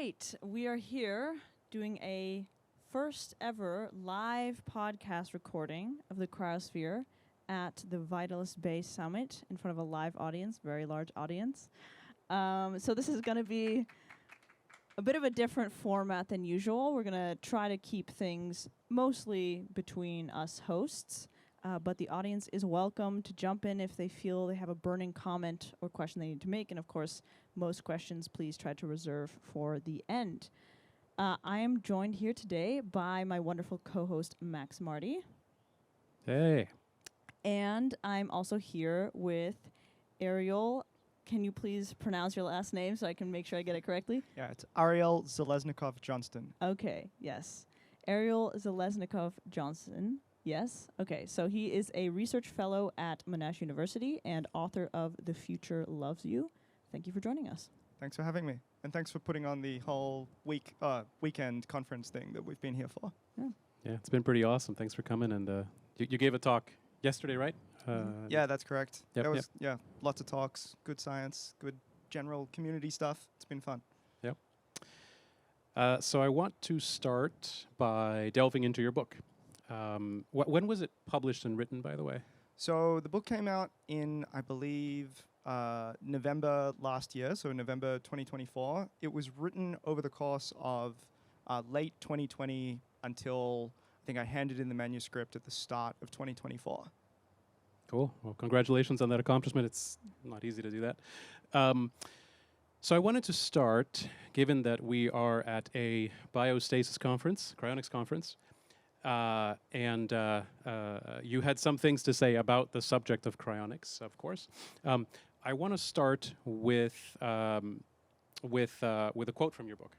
right, we are here doing a first ever live podcast recording of the Cryosphere at the Vitalist Bay Summit in front of a live audience, very large audience. So this is going to be a bit of a different format than usual. We're going to try to keep things mostly between us hosts, but the audience is welcome to jump in if they feel they have a burning comment or question they need to make. And of course, most questions please try to reserve for the end. I am joined here today by my wonderful co-host Max Marty. Hey. And I'm also here with Ariel. Can you please pronounce your last name so I can make sure I get it correctly? Yeah, it's Ariel Zeleznikow-Johnston. Okay, yes. Ariel Zeleznikow-Johnston. Yes. Okay, so he is a research fellow at Monash University and author of The Future Loves You. Thank you for joining us. Thanks for having me. And thanks for putting on the whole weekend conference thing that we've been here for. Yeah, it's been pretty awesome. Thanks for coming. And you gave a talk yesterday, right? Yeah, that's correct. Yep, that was, lots of talks, good science, good general community stuff. It's been fun. Yep. So I want to start by delving into your book. When was it published and written, by the way? So the book came out in, I believe, November last year, so November 2024. It was written over the course of late 2020 until I think I handed in the manuscript at the start of 2024. Cool. Well, congratulations on that accomplishment. It's not easy to do that. So I wanted to start, given that we are at a biostasis conference, Cryonics conference, and you had some things to say about the subject of cryonics, of course. I want to start with a quote from your book.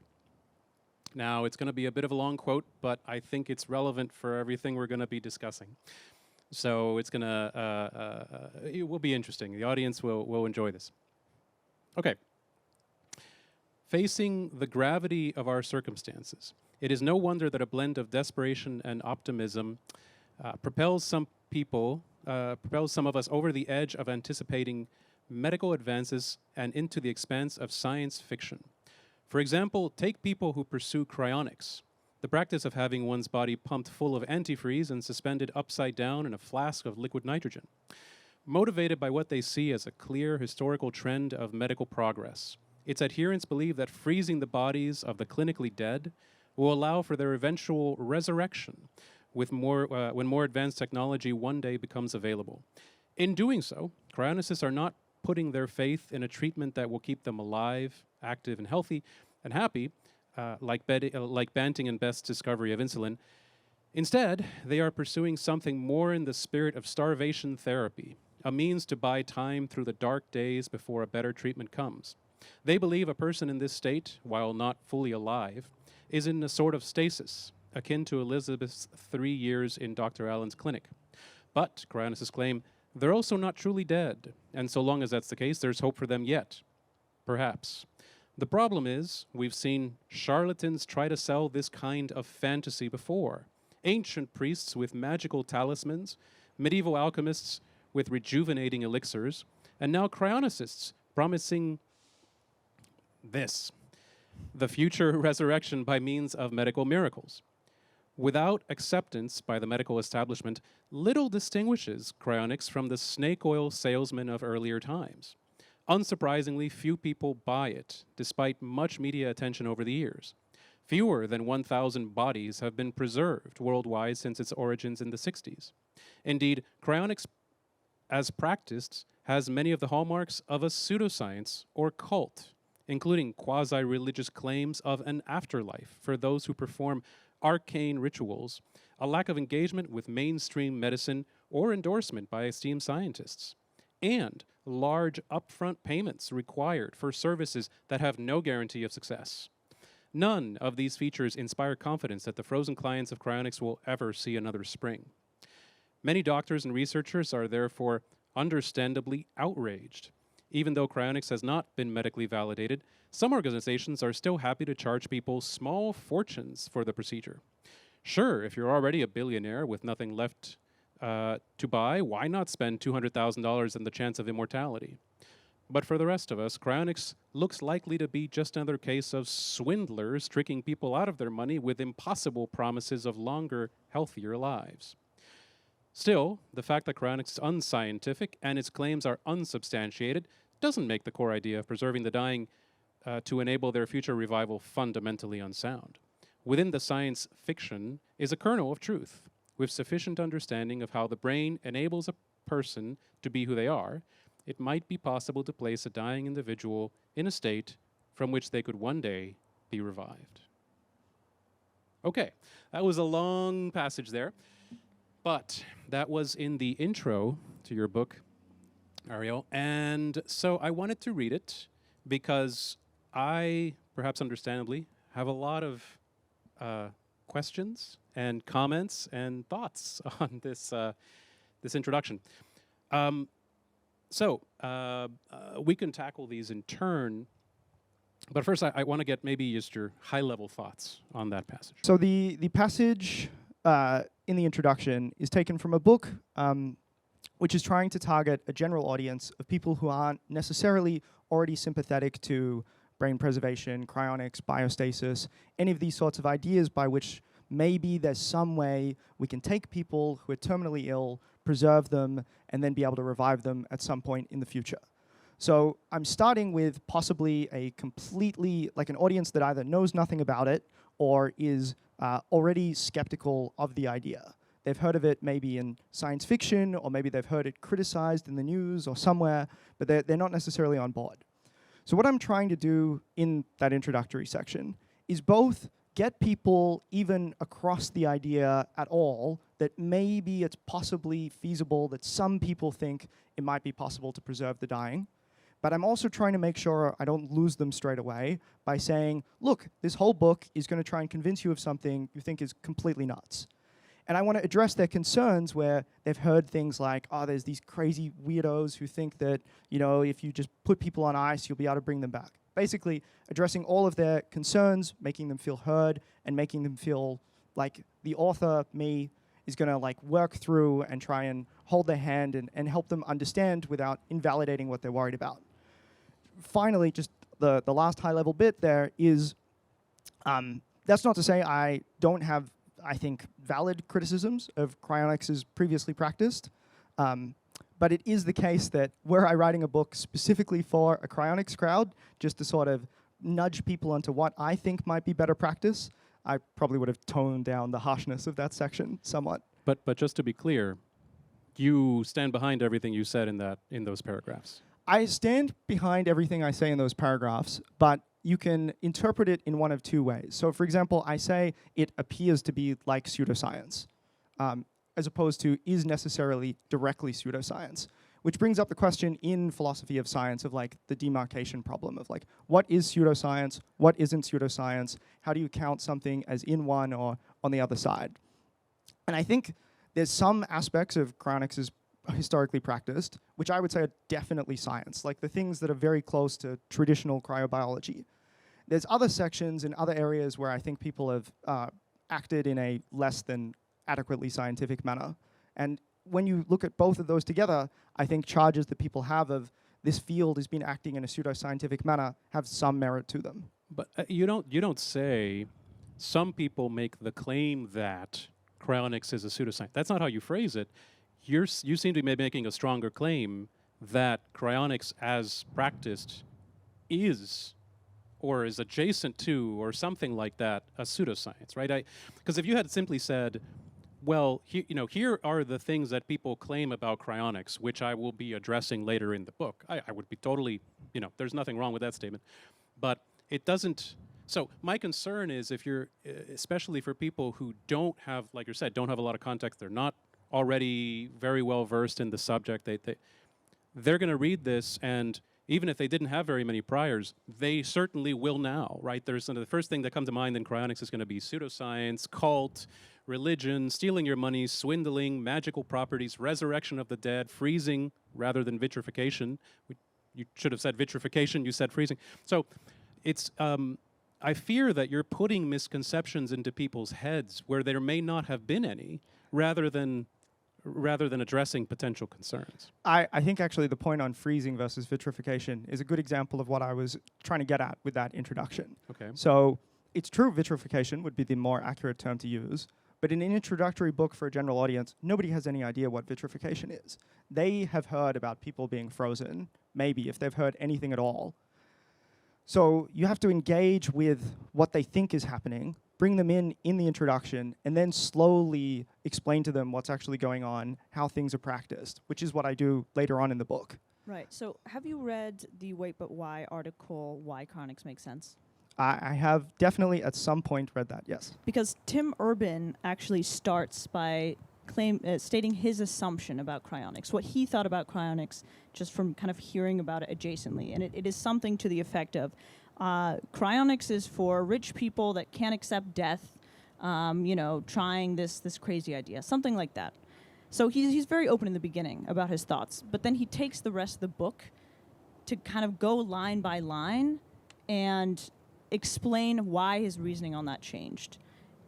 Now, it's going to be a bit of a long quote, but I think it's relevant for everything we're going to be discussing. So it's going to, it will be interesting. The audience will enjoy this. Okay. Facing the gravity of our circumstances, it is no wonder that a blend of desperation and optimism propels some of us over the edge of anticipating medical advances and into the expanse of science fiction. For example, take people who pursue cryonics, the practice of having one's body pumped full of antifreeze and suspended upside down in a flask of liquid nitrogen. Motivated by what they see as a clear historical trend of medical progress, its adherents believe that freezing the bodies of the clinically dead will allow for their eventual resurrection with when more advanced technology one day becomes available. In doing so, cryonicists are not putting their faith in a treatment that will keep them alive, active, and healthy, and happy, like Banting and Best's discovery of insulin. Instead, they are pursuing something more in the spirit of starvation therapy, a means to buy time through the dark days before a better treatment comes. They believe a person in this state, while not fully alive, is in a sort of stasis, akin to Elizabeth's 3 years in Dr. Allen's clinic. But, cryonicists claim, they're also not truly dead, and so long as that's the case, there's hope for them yet. Perhaps. The problem is, we've seen charlatans try to sell this kind of fantasy before. Ancient priests with magical talismans, medieval alchemists with rejuvenating elixirs, and now cryonicists promising this: the future resurrection by means of medical miracles. Without acceptance by the medical establishment, little distinguishes cryonics from the snake oil salesmen of earlier times. Unsurprisingly, few people buy it, despite much media attention over the years. Fewer than 1,000 bodies have been preserved worldwide since its origins in the 60s. Indeed, cryonics, as practiced, has many of the hallmarks of a pseudoscience or cult, including quasi-religious claims of an afterlife for those who perform arcane rituals, a lack of engagement with mainstream medicine or endorsement by esteemed scientists, and large upfront payments required for services that have no guarantee of success. None of these features inspire confidence that the frozen clients of cryonics will ever see another spring. Many doctors and researchers are therefore understandably outraged. Even though cryonics has not been medically validated, some organizations are still happy to charge people small fortunes for the procedure. Sure, if you're already a billionaire with nothing left to buy, why not spend $200,000 on the chance of immortality? But for the rest of us, cryonics looks likely to be just another case of swindlers tricking people out of their money with impossible promises of longer, healthier lives. Still, the fact that cryonics is unscientific and its claims are unsubstantiated doesn't make the core idea of preserving the dying to enable their future revival fundamentally unsound. Within the science fiction is a kernel of truth, with sufficient understanding of how the brain enables a person to be who they are. It might be possible to place a dying individual in a state from which they could one day be revived. Okay, that was a long passage there, but that was in the intro to your book, Ariel, and so I wanted to read it because I, perhaps understandably, have a lot of questions and comments and thoughts on this this introduction. So we can tackle these in turn, but first I want to get maybe just your high-level thoughts on that passage. So the passage in the introduction is taken from a book which is trying to target a general audience of people who aren't necessarily already sympathetic to brain preservation, cryonics, biostasis, any of these sorts of ideas by which maybe there's some way we can take people who are terminally ill, preserve them, and then be able to revive them at some point in the future. So I'm starting with possibly a completely, like an audience that either knows nothing about it or is already skeptical of the idea. They've heard of it maybe in science fiction, or maybe they've heard it criticized in the news or somewhere, but they're not necessarily on board. So what I'm trying to do in that introductory section is both get people even across the idea at all that maybe it's possibly feasible, that some people think it might be possible to preserve the dying. But I'm also trying to make sure I don't lose them straight away by saying, look, this whole book is going to try and convince you of something you think is completely nuts. And I want to address their concerns where they've heard things like, oh, there's these crazy weirdos who think that, you know, if you just put people on ice, you'll be able to bring them back. Basically, addressing all of their concerns, making them feel heard, and making them feel like the author, me, is going to like work through and try and hold their hand and help them understand without invalidating what they're worried about. Finally, just the last high-level bit there is, that's not to say I don't have, I think, valid criticisms of cryonics as previously practiced. But it is the case that were I writing a book specifically for a cryonics crowd, just to sort of nudge people onto what I think might be better practice, I probably would have toned down the harshness of that section somewhat. But just to be clear, you stand behind everything you said in those paragraphs. I stand behind everything I say in those paragraphs, but you can interpret it in one of two ways. So for example, I say it appears to be like pseudoscience, as opposed to is necessarily directly pseudoscience, which brings up the question in philosophy of science of like the demarcation problem of like, what is pseudoscience, what isn't pseudoscience, how do you count something as in one or on the other side? And I think there's some aspects of cryonics as historically practiced, which I would say are definitely science, like the things that are very close to traditional cryobiology. There's other sections in other areas where I think people have acted in a less than adequately scientific manner. And when you look at both of those together, I think charges that people have of this field has been acting in a pseudoscientific manner have some merit to them. But you don't say some people make the claim that cryonics is a pseudoscience. That's not how you phrase it. You seem to be making a stronger claim that cryonics as practiced is or is adjacent to or something like that a pseudoscience, right? Because if you had simply said, well, here are the things that people claim about cryonics, which I will be addressing later in the book, I would be totally, there's nothing wrong with that statement. But it doesn't. So my concern is if you're, especially for people who don't have, like you said, don't have a lot of context, they're not already very well versed in the subject, they're going to read this, and even if they didn't have very many priors, they certainly will now, right? There's the first thing that comes to mind in cryonics is going to be pseudoscience, cult, religion, stealing your money, swindling, magical properties, resurrection of the dead, freezing rather than vitrification. You should have said vitrification, you said freezing. So it's, I fear that you're putting misconceptions into people's heads where there may not have been any, rather than rather than addressing potential concerns. I think actually the point on freezing versus vitrification is a good example of what I was trying to get at with that introduction. Okay. So it's true vitrification would be the more accurate term to use, but in an introductory book for a general audience, nobody has any idea what vitrification is. They have heard about people being frozen, maybe, if they've heard anything at all. So you have to engage with what they think is happening, bring them in the introduction, and then slowly explain to them what's actually going on, how things are practiced, which is what I do later on in the book. Right. So have you read the Wait But Why article, Why Cryonics Make Sense? I have definitely at some point read that, yes. Because Tim Urban actually starts by stating his assumption about cryonics, what he thought about cryonics just from kind of hearing about it adjacently. And it is something to the effect of, cryonics is for rich people that can't accept death, trying this crazy idea, something like that. So he's very open in the beginning about his thoughts, but then he takes the rest of the book to kind of go line by line and explain why his reasoning on that changed.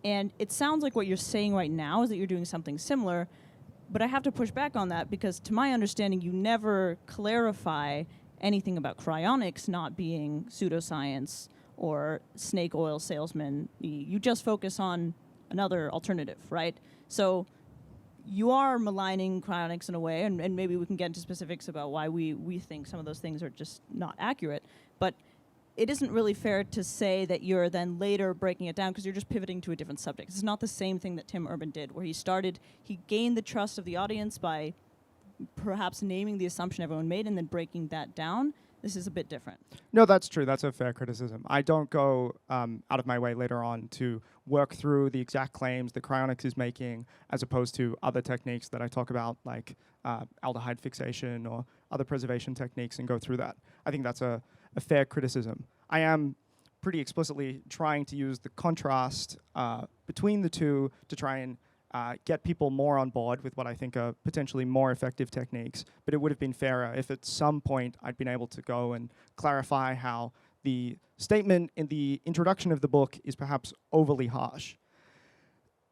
And it sounds like what you're saying right now is that you're doing something similar, but I have to push back on that because to my understanding, you never clarify anything about cryonics not being pseudoscience or snake oil salesman. You just focus on another alternative, right? So you are maligning cryonics in a way, and maybe we can get into specifics about why we think some of those things are just not accurate, but it isn't really fair to say that you're then later breaking it down because you're just pivoting to a different subject. It's not the same thing that Tim Urban did, where he gained the trust of the audience by perhaps naming the assumption everyone made and then breaking that down. This is a bit different. No, that's true. That's a fair criticism. I don't go out of my way later on to work through the exact claims that cryonics is making as opposed to other techniques that I talk about, like aldehyde fixation or other preservation techniques, and go through that. I think that's a fair criticism. I am pretty explicitly trying to use the contrast between the two to try and get people more on board with what I think are potentially more effective techniques, but it would have been fairer if at some point I'd been able to go and clarify how the statement in the introduction of the book is perhaps overly harsh.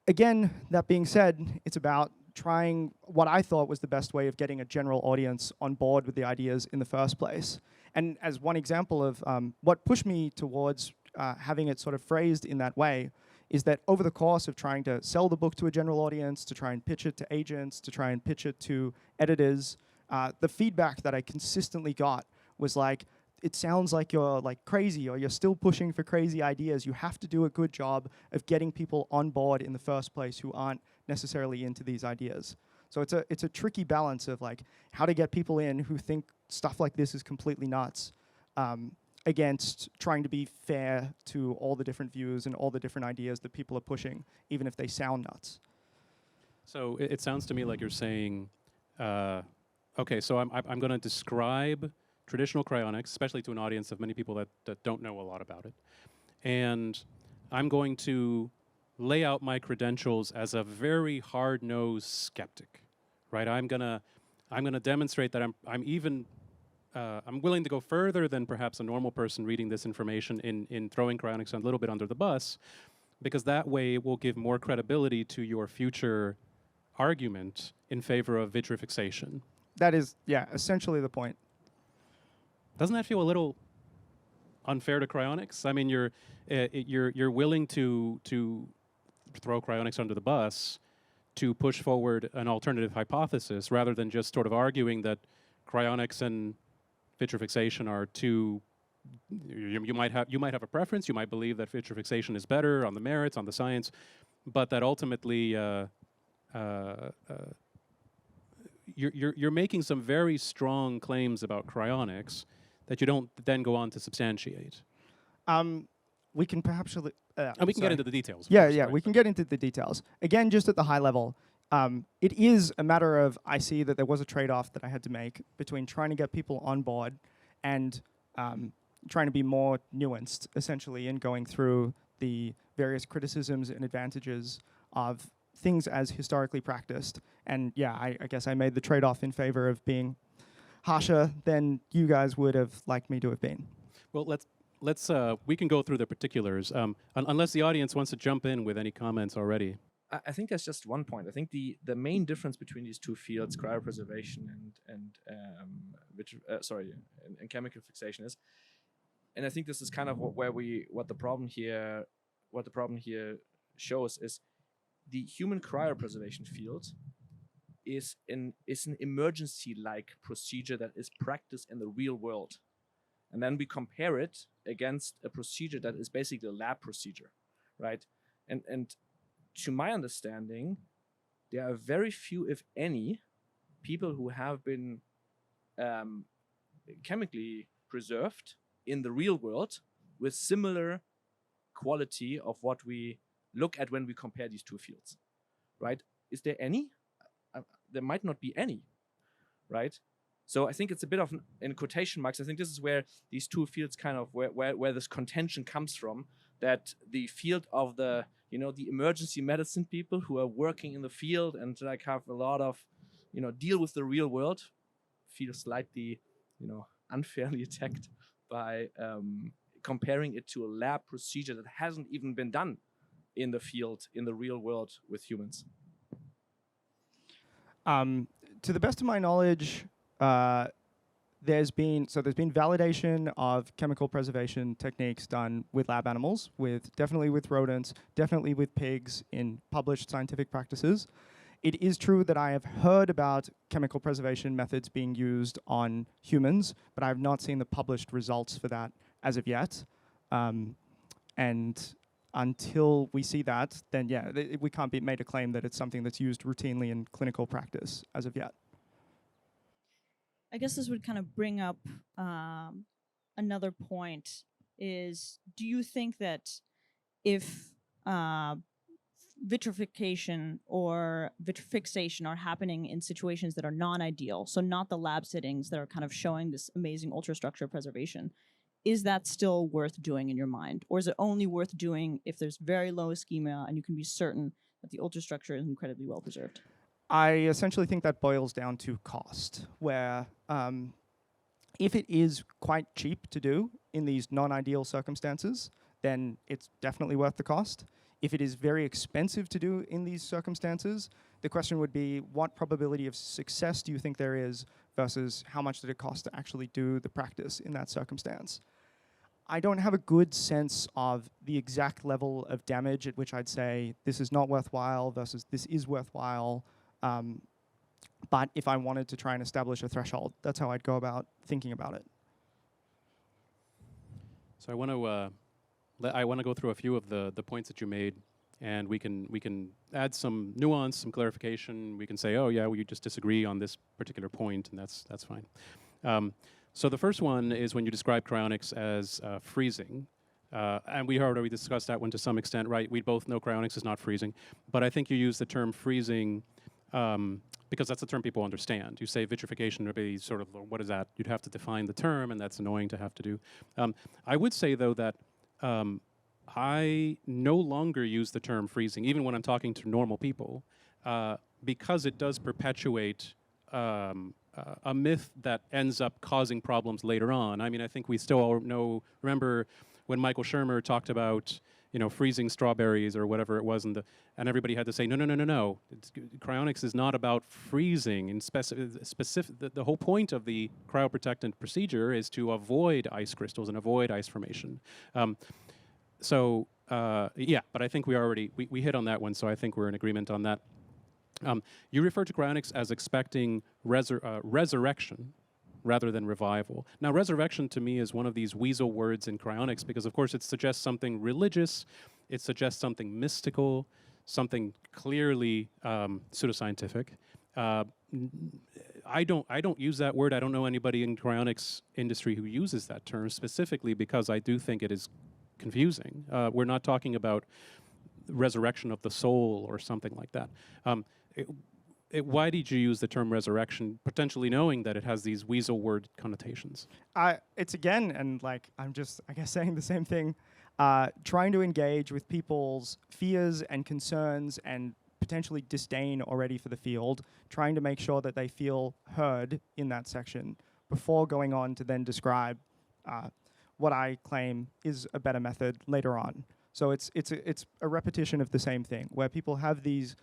Again, that being said, it's about trying what I thought was the best way of getting a general audience on board with the ideas in the first place. And as one example of what pushed me towards having it sort of phrased in that way is that over the course of trying to sell the book to a general audience, to try and pitch it to agents, to try and pitch it to editors, the feedback that I consistently got was like, it sounds like you're like crazy, or you're still pushing for crazy ideas. You have to do a good job of getting people on board in the first place who aren't necessarily into these ideas. So it's a tricky balance of like how to get people in who think stuff like this is completely nuts, against trying to be fair to all the different views and all the different ideas that people are pushing, even if they sound nuts. So it sounds to me like you're saying, okay, so I'm going to describe traditional cryonics, especially to an audience of many people that don't know a lot about it, and I'm going to lay out my credentials as a very hard-nosed skeptic, right? I'm gonna demonstrate that I'm willing to go further than perhaps a normal person reading this information in throwing cryonics a little bit under the bus, because that way it will give more credibility to your future argument in favor of vitrifixation. That is, yeah, essentially the point. Doesn't that feel a little unfair to cryonics? I mean, you're willing to throw cryonics under the bus to push forward an alternative hypothesis rather than just sort of arguing that cryonics and vitrifixation are two. You might have a preference. You might believe that vitrifixation is better on the merits, on the science, but that ultimately you're making some very strong claims about cryonics that you don't then go on to substantiate. We can perhaps... and we can get into the details. Yeah, course, yeah, right? we can get into the details. Again, just at the high level, it is a matter of, I see that there was a trade-off that I had to make between trying to get people on board and trying to be more nuanced, essentially, in going through the various criticisms and advantages of things as historically practiced. And yeah, I guess I made the trade-off in favor of being harsher than you guys would have liked me to have been. Well, we can go through the particulars, unless the audience wants to jump in with any comments already. I think there's just one point. I think the main difference between these two fields, cryopreservation and chemical fixation is, and I think this is kind of what the problem here shows is the human cryopreservation field is an emergency-like procedure that is practiced in the real world, and then we compare it against a procedure that is basically a lab procedure, right? And to my understanding, there are very few, if any, people who have been chemically preserved in the real world with similar quality of what we look at when we compare these two fields, right? Is there any? There might not be any, right? So I think it's a bit of, in quotation marks, I think this is where these two fields kind of, where this contention comes from, that the field of the emergency medicine people who are working in the field and like have a lot of, deal with the real world, feel slightly, unfairly attacked by comparing it to a lab procedure that hasn't even been done in the field, in the real world with humans. To the best of my knowledge, there's been validation of chemical preservation techniques done with lab animals, definitely with rodents, definitely with pigs in published scientific practices. It is true that I have heard about chemical preservation methods being used on humans, but I have not seen the published results for that as of yet. And until we see that, then yeah, we can't be made a claim that it's something that's used routinely in clinical practice as of yet. I guess this would kind of bring up another point is, do you think that if vitrification or vitrifixation are happening in situations that are non-ideal, so not the lab settings that are kind of showing this amazing ultrastructure preservation, is that still worth doing in your mind? Or is it only worth doing if there's very low ischemia and you can be certain that the ultrastructure is incredibly well preserved? I essentially think that boils down to cost, where if it is quite cheap to do in these non-ideal circumstances, then it's definitely worth the cost. If it is very expensive to do in these circumstances, the question would be, what probability of success do you think there is versus how much did it cost to actually do the practice in that circumstance? I don't have a good sense of the exact level of damage at which I'd say this is not worthwhile versus this is worthwhile. But if I wanted to try and establish a threshold, that's how I'd go about thinking about it. So I want to go through a few of the points that you made, and we can add some nuance, some clarification. We can say, oh yeah, we just disagree on this particular point, and that's fine. So the first one is when you describe cryonics as freezing. And we already discussed that one to some extent, right? We both know cryonics is not freezing, but I think you use the term freezing because that's the term people understand. You say vitrification would be sort of, what is that? You'd have to define the term, and that's annoying to have to do. I would say, though, that I no longer use the term freezing, even when I'm talking to normal people, because it does perpetuate a myth that ends up causing problems later on. I mean, I think we still all remember when Michael Shermer talked about, freezing strawberries or whatever it was, and everybody had to say, no. Cryonics is not about freezing. In the whole point of the cryoprotectant procedure is to avoid ice crystals and avoid ice formation. Yeah, but I think we hit on that one, so I think we're in agreement on that. You refer to cryonics as expecting resurrection rather than revival. Now, resurrection to me is one of these weasel words in cryonics because, of course, it suggests something religious, it suggests something mystical, something clearly pseudoscientific. I don't use that word. I don't know anybody in cryonics industry who uses that term specifically because I do think it is confusing. We're not talking about resurrection of the soul or something like that. Why did you use the term resurrection, potentially knowing that it has these weasel word connotations? It's again, and I'm just, I guess, saying the same thing, trying to engage with people's fears and concerns and potentially disdain already for the field, trying to make sure that they feel heard in that section before going on to then describe what I claim is a better method later on. So it's a repetition of the same thing, where people have these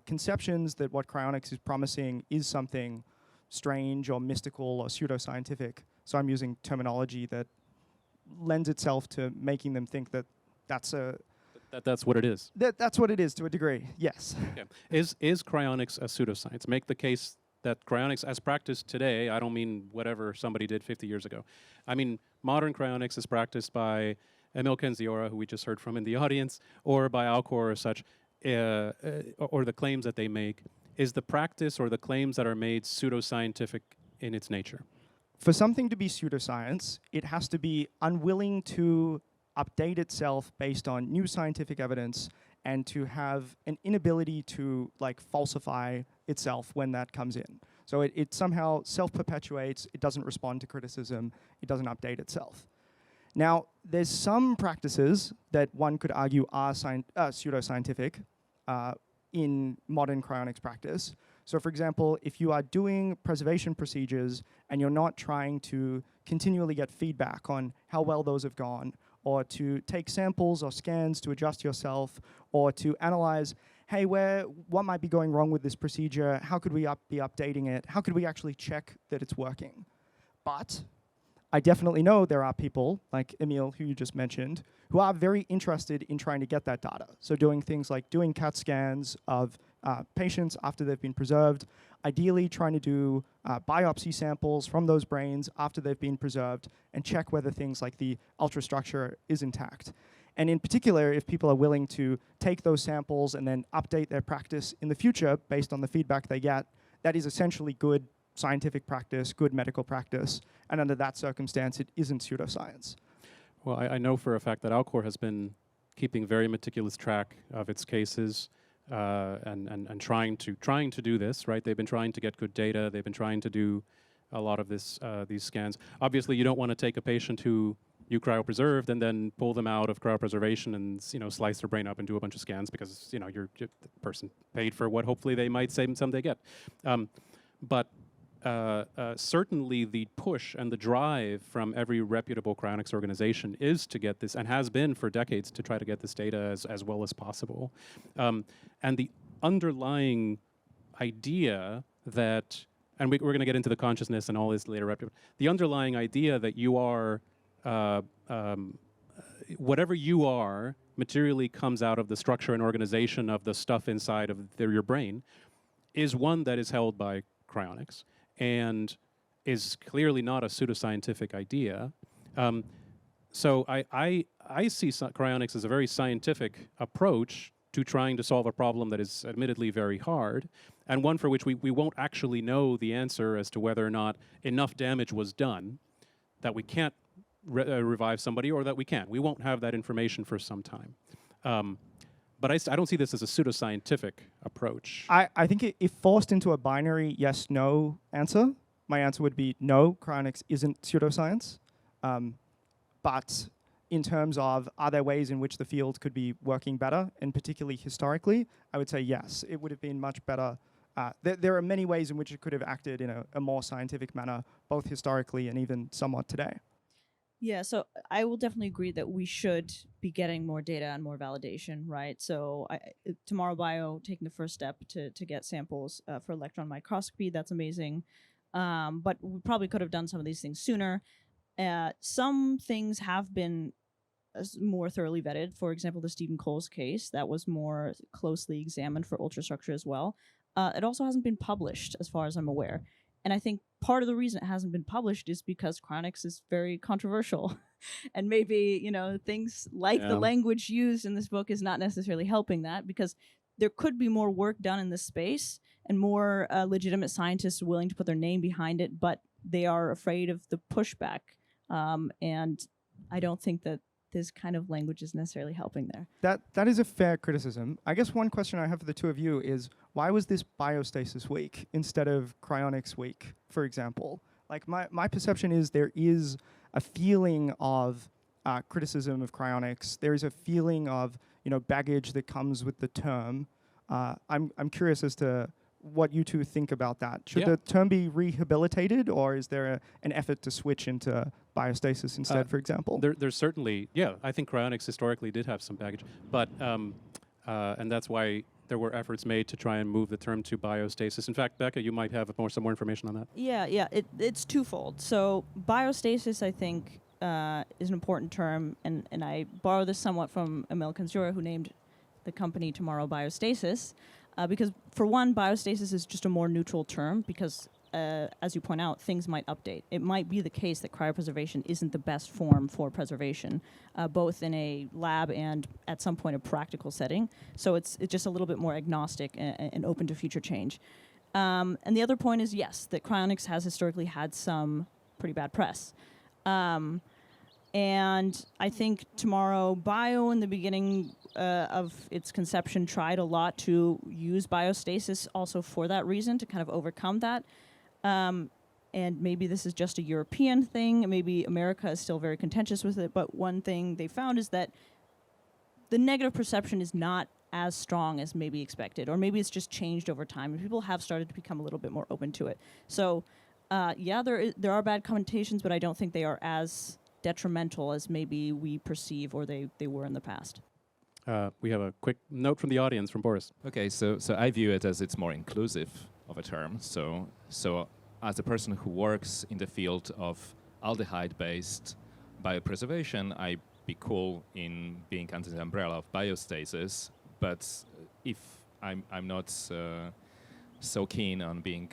conceptions that what cryonics is promising is something strange or mystical or pseudoscientific. So I'm using terminology that lends itself to making them think that that's what it is. That's what it is to a degree, yes. Okay. Is cryonics a pseudoscience? Make the case that cryonics as practiced today, I don't mean whatever somebody did 50 years ago. I mean modern cryonics is practiced by Emil Kenziora, who we just heard from in the audience, or by Alcor or such, or the claims that they make. Is the practice or the claims that are made pseudoscientific in its nature? For something to be pseudoscience, it has to be unwilling to update itself based on new scientific evidence and to have an inability to falsify itself when that comes in. So it somehow self-perpetuates, it doesn't respond to criticism, it doesn't update itself. Now, there's some practices that one could argue are pseudoscientific in modern cryonics practice. So for example, if you are doing preservation procedures and you're not trying to continually get feedback on how well those have gone, or to take samples or scans to adjust yourself, or to analyze, hey, what might be going wrong with this procedure? How could we be updating it? How could we actually check that it's working? But I definitely know there are people, like Emil, who you just mentioned, who are very interested in trying to get that data. So doing things like doing CAT scans of patients after they've been preserved, ideally trying to do biopsy samples from those brains after they've been preserved and check whether things like the ultrastructure is intact. And in particular, if people are willing to take those samples and then update their practice in the future based on the feedback they get, that is essentially good scientific practice, good medical practice, and under that circumstance, it isn't pseudoscience. Well, I know for a fact that Alcor has been keeping very meticulous track of its cases and trying to do this, right? They've been trying to get good data. They've been trying to do a lot of these scans. Obviously, you don't want to take a patient who you cryopreserved and then pull them out of cryopreservation and slice their brain up and do a bunch of scans because you're the person paid for what hopefully they might someday get. But certainly the push and the drive from every reputable cryonics organization is to get this, and has been for decades, to try to get this data as well as possible. And the underlying idea that, and we're going to get into the consciousness and all this later, the underlying idea that you are, whatever you are, materially comes out of the structure and organization of the stuff inside of your brain, is one that is held by cryonics and is clearly not a pseudoscientific idea. So I see cryonics as a very scientific approach to trying to solve a problem that is admittedly very hard, and one for which we won't actually know the answer as to whether or not enough damage was done that we can't revive somebody, or that we can. We won't have that information for some time. But I don't see this as a pseudoscientific approach. I think if forced into a binary yes-no answer, my answer would be no, cryonics isn't pseudoscience. But in terms of are there ways in which the field could be working better, and particularly historically, I would say yes. It would have been much better. There are many ways in which it could have acted in a more scientific manner, both historically and even somewhat today. Yeah, so I will definitely agree that we should be getting more data and more validation, right? So Tomorrow Bio taking the first step to get samples for electron microscopy, that's amazing. But we probably could have done some of these things sooner. Some things have been more thoroughly vetted. For example, the Stephen Coles case, that was more closely examined for ultrastructure as well. It also hasn't been published, as far as I'm aware. And I think part of the reason it hasn't been published is because cryonics is very controversial. And maybe, things like the language used in this book is not necessarily helping that, because there could be more work done in this space and more legitimate scientists willing to put their name behind it, but they are afraid of the pushback. And I don't think that this kind of language is necessarily helping there. That is a fair criticism. I guess one question I have for the two of you is, why was this biostasis week instead of cryonics week, for example? Like my perception is there is a feeling of criticism of cryonics. There is a feeling of baggage that comes with the term. I'm curious as to what you two think about that. Should Yeah. the term be rehabilitated, or is there an effort to switch into biostasis instead, for example? There's certainly, yeah, I think cryonics historically did have some baggage, but, and that's why there were efforts made to try and move the term to biostasis. In fact, Becca, you might have some more information on that. Yeah, it's twofold. So biostasis, I think, is an important term, and I borrow this somewhat from Emil Kanzura, who named the company tomorrow Biostasis, because for one, biostasis is just a more neutral term because, as you point out, things might update. It might be the case that cryopreservation isn't the best form for preservation, both in a lab and at some point a practical setting. So it's just a little bit more agnostic and open to future change. And the other point is, yes, that cryonics has historically had some pretty bad press. And I think Tomorrow Bio, in the beginning of its conception, tried a lot to use biostasis also for that reason, to kind of overcome that. And maybe this is just a European thing. Maybe America is still very contentious with it. But one thing they found is that the negative perception is not as strong as maybe expected, or maybe it's just changed over time, and people have started to become a little bit more open to it. So, yeah, there are bad connotations, but I don't think they are as detrimental as maybe we perceive or they were in the past. We have a quick note from the audience from Boris. Okay, so I view it as it's more inclusive of a term. So as a person who works in the field of aldehyde-based biopreservation, I'd be cool in being under the umbrella of biostasis. But if I'm not so keen on being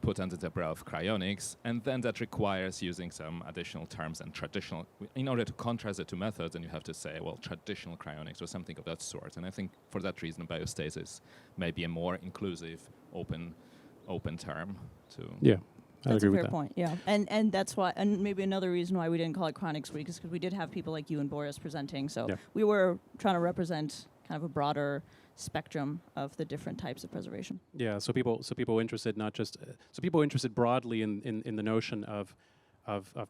put under the umbrella of cryonics, and then that requires using some additional terms and traditional. In order to contrast the two methods, then you have to say, well, traditional cryonics or something of that sort. And I think for that reason, biostasis may be a more inclusive, open term to. Yeah. That's I agree a with fair that. point, yeah. And that's why, and maybe another reason why we didn't call it Cryonics Week is because we did have people like you and Boris presenting, so Yeah. we were trying to represent kind of a broader spectrum of the different types of preservation. Yeah, so people interested not just so people interested broadly in the notion of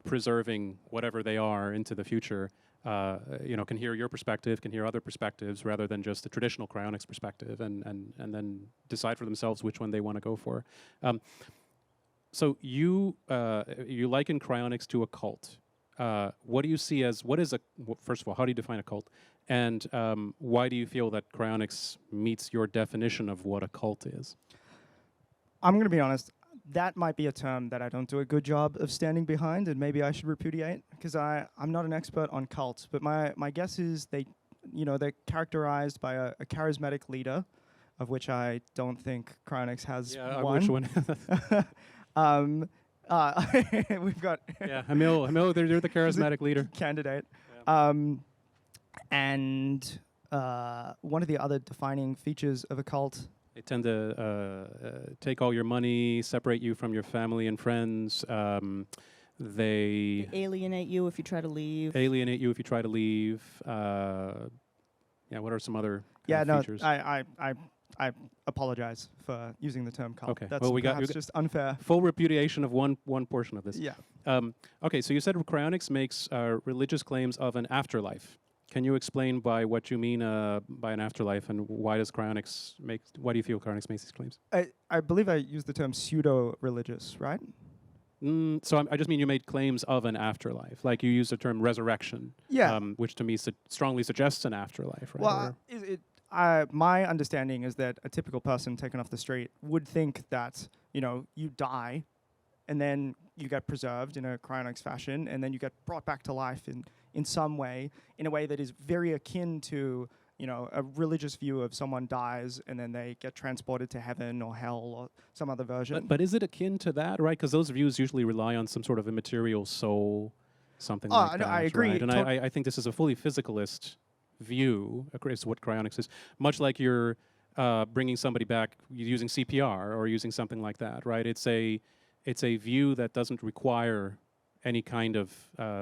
preserving whatever they are into the future. Can hear your perspective, can hear other perspectives, rather than just the traditional cryonics perspective, and then decide for themselves which one they want to go for. So you liken cryonics to a cult. What do you see as first of all, how do you define a cult? And why do you feel that cryonics meets your definition of what a cult is? I'm going to be honest, that might be a term that I don't do a good job of standing behind, and maybe I should repudiate, because I'm not an expert on cults, but my guess is they're characterized by a charismatic leader, of which I don't think cryonics has one. Which one? We've got Emil, they're the charismatic leader. Candidate. Yeah. And one of the other defining features of a cult. They tend to take all your money, separate you from your family and friends. They alienate you if you try to leave. What are some other features? I apologize for using the term cult. Okay. That's Well, we got just unfair. Full repudiation of one portion of this. Yeah. Okay, so you said cryonics makes religious claims of an afterlife. Can you explain by what you mean by an afterlife, and why do you feel cryonics makes these claims? I believe I used the term pseudo-religious, right? So I just mean you made claims of an afterlife. Like you used the term resurrection, which to me strongly suggests an afterlife, right? Well, my understanding is that a typical person taken off the street would think that, you die, and then you get preserved in a cryonics fashion, and then you get brought back to life in some way, in a way that is very akin to, a religious view of someone dies and then they get transported to heaven or hell or some other version. But is it akin to that, right? Because those views usually rely on some sort of immaterial soul, something like that. I agree. Right? And I think this is a fully physicalist view, is what cryonics is. Much like you're bringing somebody back using CPR or using something like that, right? It's a view that doesn't require any kind of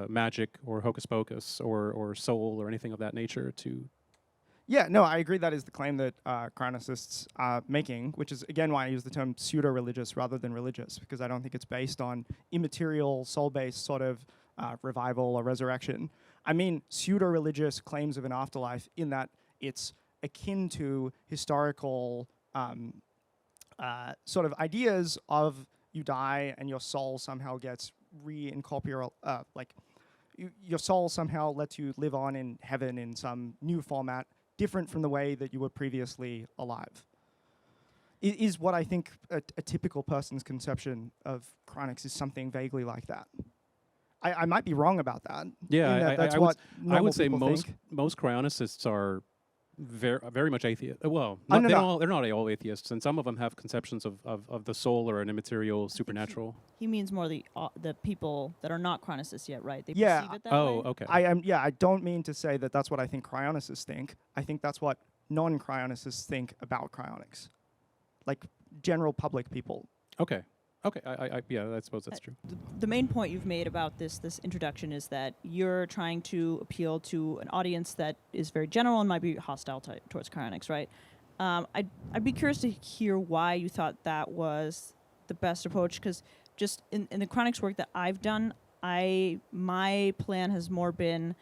magic or hocus pocus or soul or anything of that nature to. Yeah, no, I agree that is the claim that chronicists are making, which is, again, why I use the term pseudo-religious rather than religious, because I don't think it's based on immaterial, soul-based sort of revival or resurrection. I mean pseudo-religious claims of an afterlife in that it's akin to historical sort of ideas of you die and your soul somehow gets reincorporated, your soul somehow lets you live on in heaven in some new format, different from the way that you were previously alive. Is what I think a typical person's conception of cryonics is something vaguely like that. I might be wrong about that. Yeah, that's I what I would say normal people think. most cryonicists are very much atheist. Well, Oh, they're not all atheists, and some of them have conceptions of the soul or an immaterial supernatural. He means more the people that are not chronicists yet, right? They Yeah. perceive it that Oh, way? okay. I don't mean to say that that's what I think cryonicists think. I think that's what non-cryonicists think about cryonics. Like general public people. Okay. Yeah, I suppose that's true. The main point you've made about this introduction is that you're trying to appeal to an audience that is very general and might be hostile towards cryonics, right? I'd be curious to hear why you thought that was the best approach, because just in the cryonics work that I've done, my plan has more been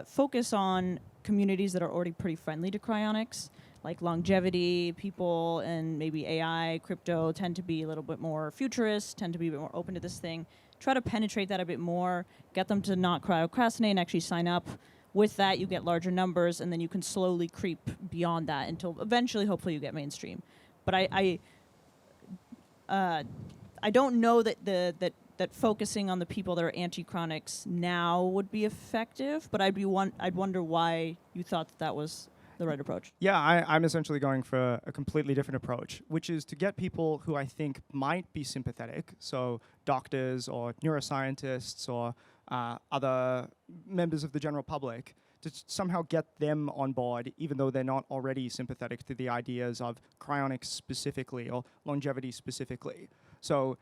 focus on communities that are already pretty friendly to cryonics, like longevity people and maybe AI, crypto tend to be a little bit more futurist, tend to be a bit more open to this thing. Try to penetrate that a bit more, get them to not cryocrastinate and actually sign up. With that, you get larger numbers, and then you can slowly creep beyond that until eventually, hopefully, you get mainstream. But I don't know that that focusing on the people that are anti-chronics now would be effective. But I'd wonder why you thought that was the right approach. Yeah, I'm essentially going for a completely different approach, which is to get people who I think might be sympathetic, so doctors or neuroscientists or other members of the general public, to somehow get them on board, even though they're not already sympathetic to the ideas of cryonics specifically or longevity specifically. So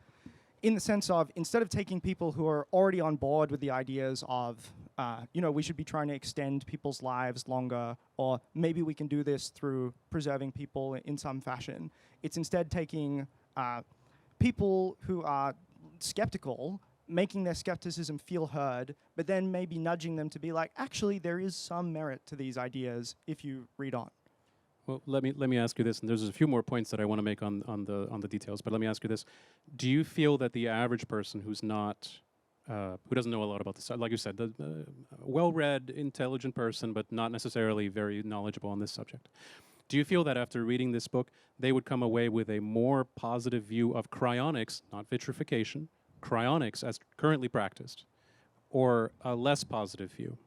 in the sense of, instead of taking people who are already on board with the ideas of, we should be trying to extend people's lives longer, or maybe we can do this through preserving people in some fashion, it's instead taking people who are skeptical, making their skepticism feel heard, but then maybe nudging them to be like, actually, there is some merit to these ideas if you read on. Well, let me ask you this, and there's a few more points that I want to make on the details. But let me ask you this: do you feel that the average person who's not, who doesn't know a lot about this, like you said, the well-read, intelligent person, but not necessarily very knowledgeable on this subject, do you feel that after reading this book, they would come away with a more positive view of cryonics, not vitrification, cryonics as currently practiced, or a less positive view?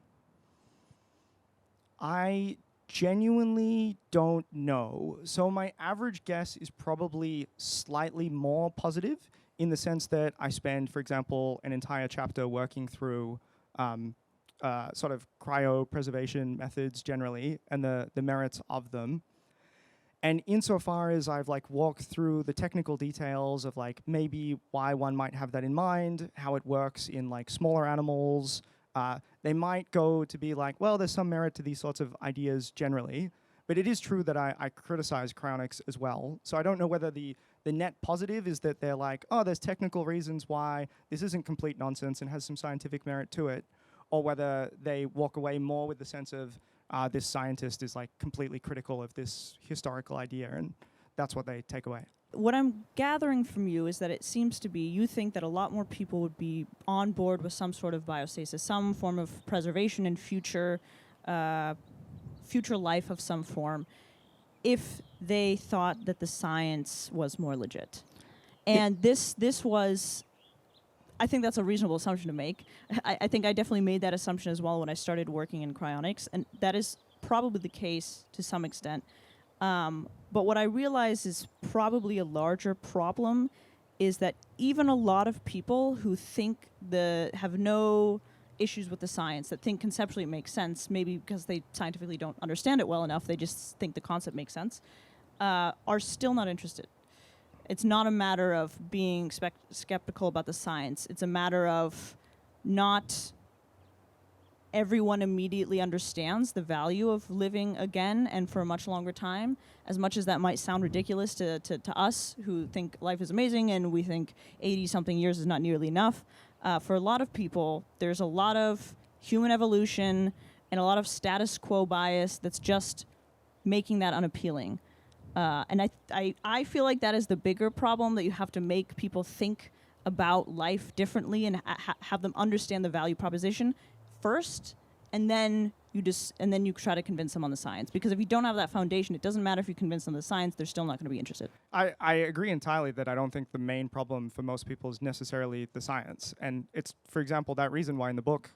I genuinely don't know. So my average guess is probably slightly more positive, in the sense that I spend, for example, an entire chapter working through sort of cryopreservation methods generally and the merits of them. And insofar as I've walked through the technical details of maybe why one might have that in mind, how it works in smaller animals, they might go to be well, there's some merit to these sorts of ideas generally. But it is true that I criticize cryonics as well. So I don't know whether the net positive is that they're oh, there's technical reasons why this isn't complete nonsense and has some scientific merit to it, or whether they walk away more with the sense of this scientist is completely critical of this historical idea, and that's what they take away. What I'm gathering from you is that it seems to be you think that a lot more people would be on board with some sort of biostasis, some form of preservation in future life of some form, if they thought that the science was more legit. And this was, I think that's a reasonable assumption to make. I think I definitely made that assumption as well when I started working in cryonics, and that is probably the case to some extent. But what I realize is probably a larger problem is that even a lot of people who think have no issues with the science, that think conceptually it makes sense, maybe because they scientifically don't understand it well enough, they just think the concept makes sense, are still not interested. It's not a matter of being skeptical about the science. It's a matter of not everyone immediately understands the value of living again and for a much longer time, as much as that might sound ridiculous to us who think life is amazing and we think 80-something years is not nearly enough. For a lot of people, there's a lot of human evolution and a lot of status quo bias that's just making that unappealing. And I feel like that is the bigger problem, that you have to make people think about life differently and have them understand the value proposition first, and then you try to convince them on the science. Because if you don't have that foundation, it doesn't matter if you convince them on the science; they're still not going to be interested. I agree entirely that I don't think the main problem for most people is necessarily the science. And it's, for example, that reason why in the book,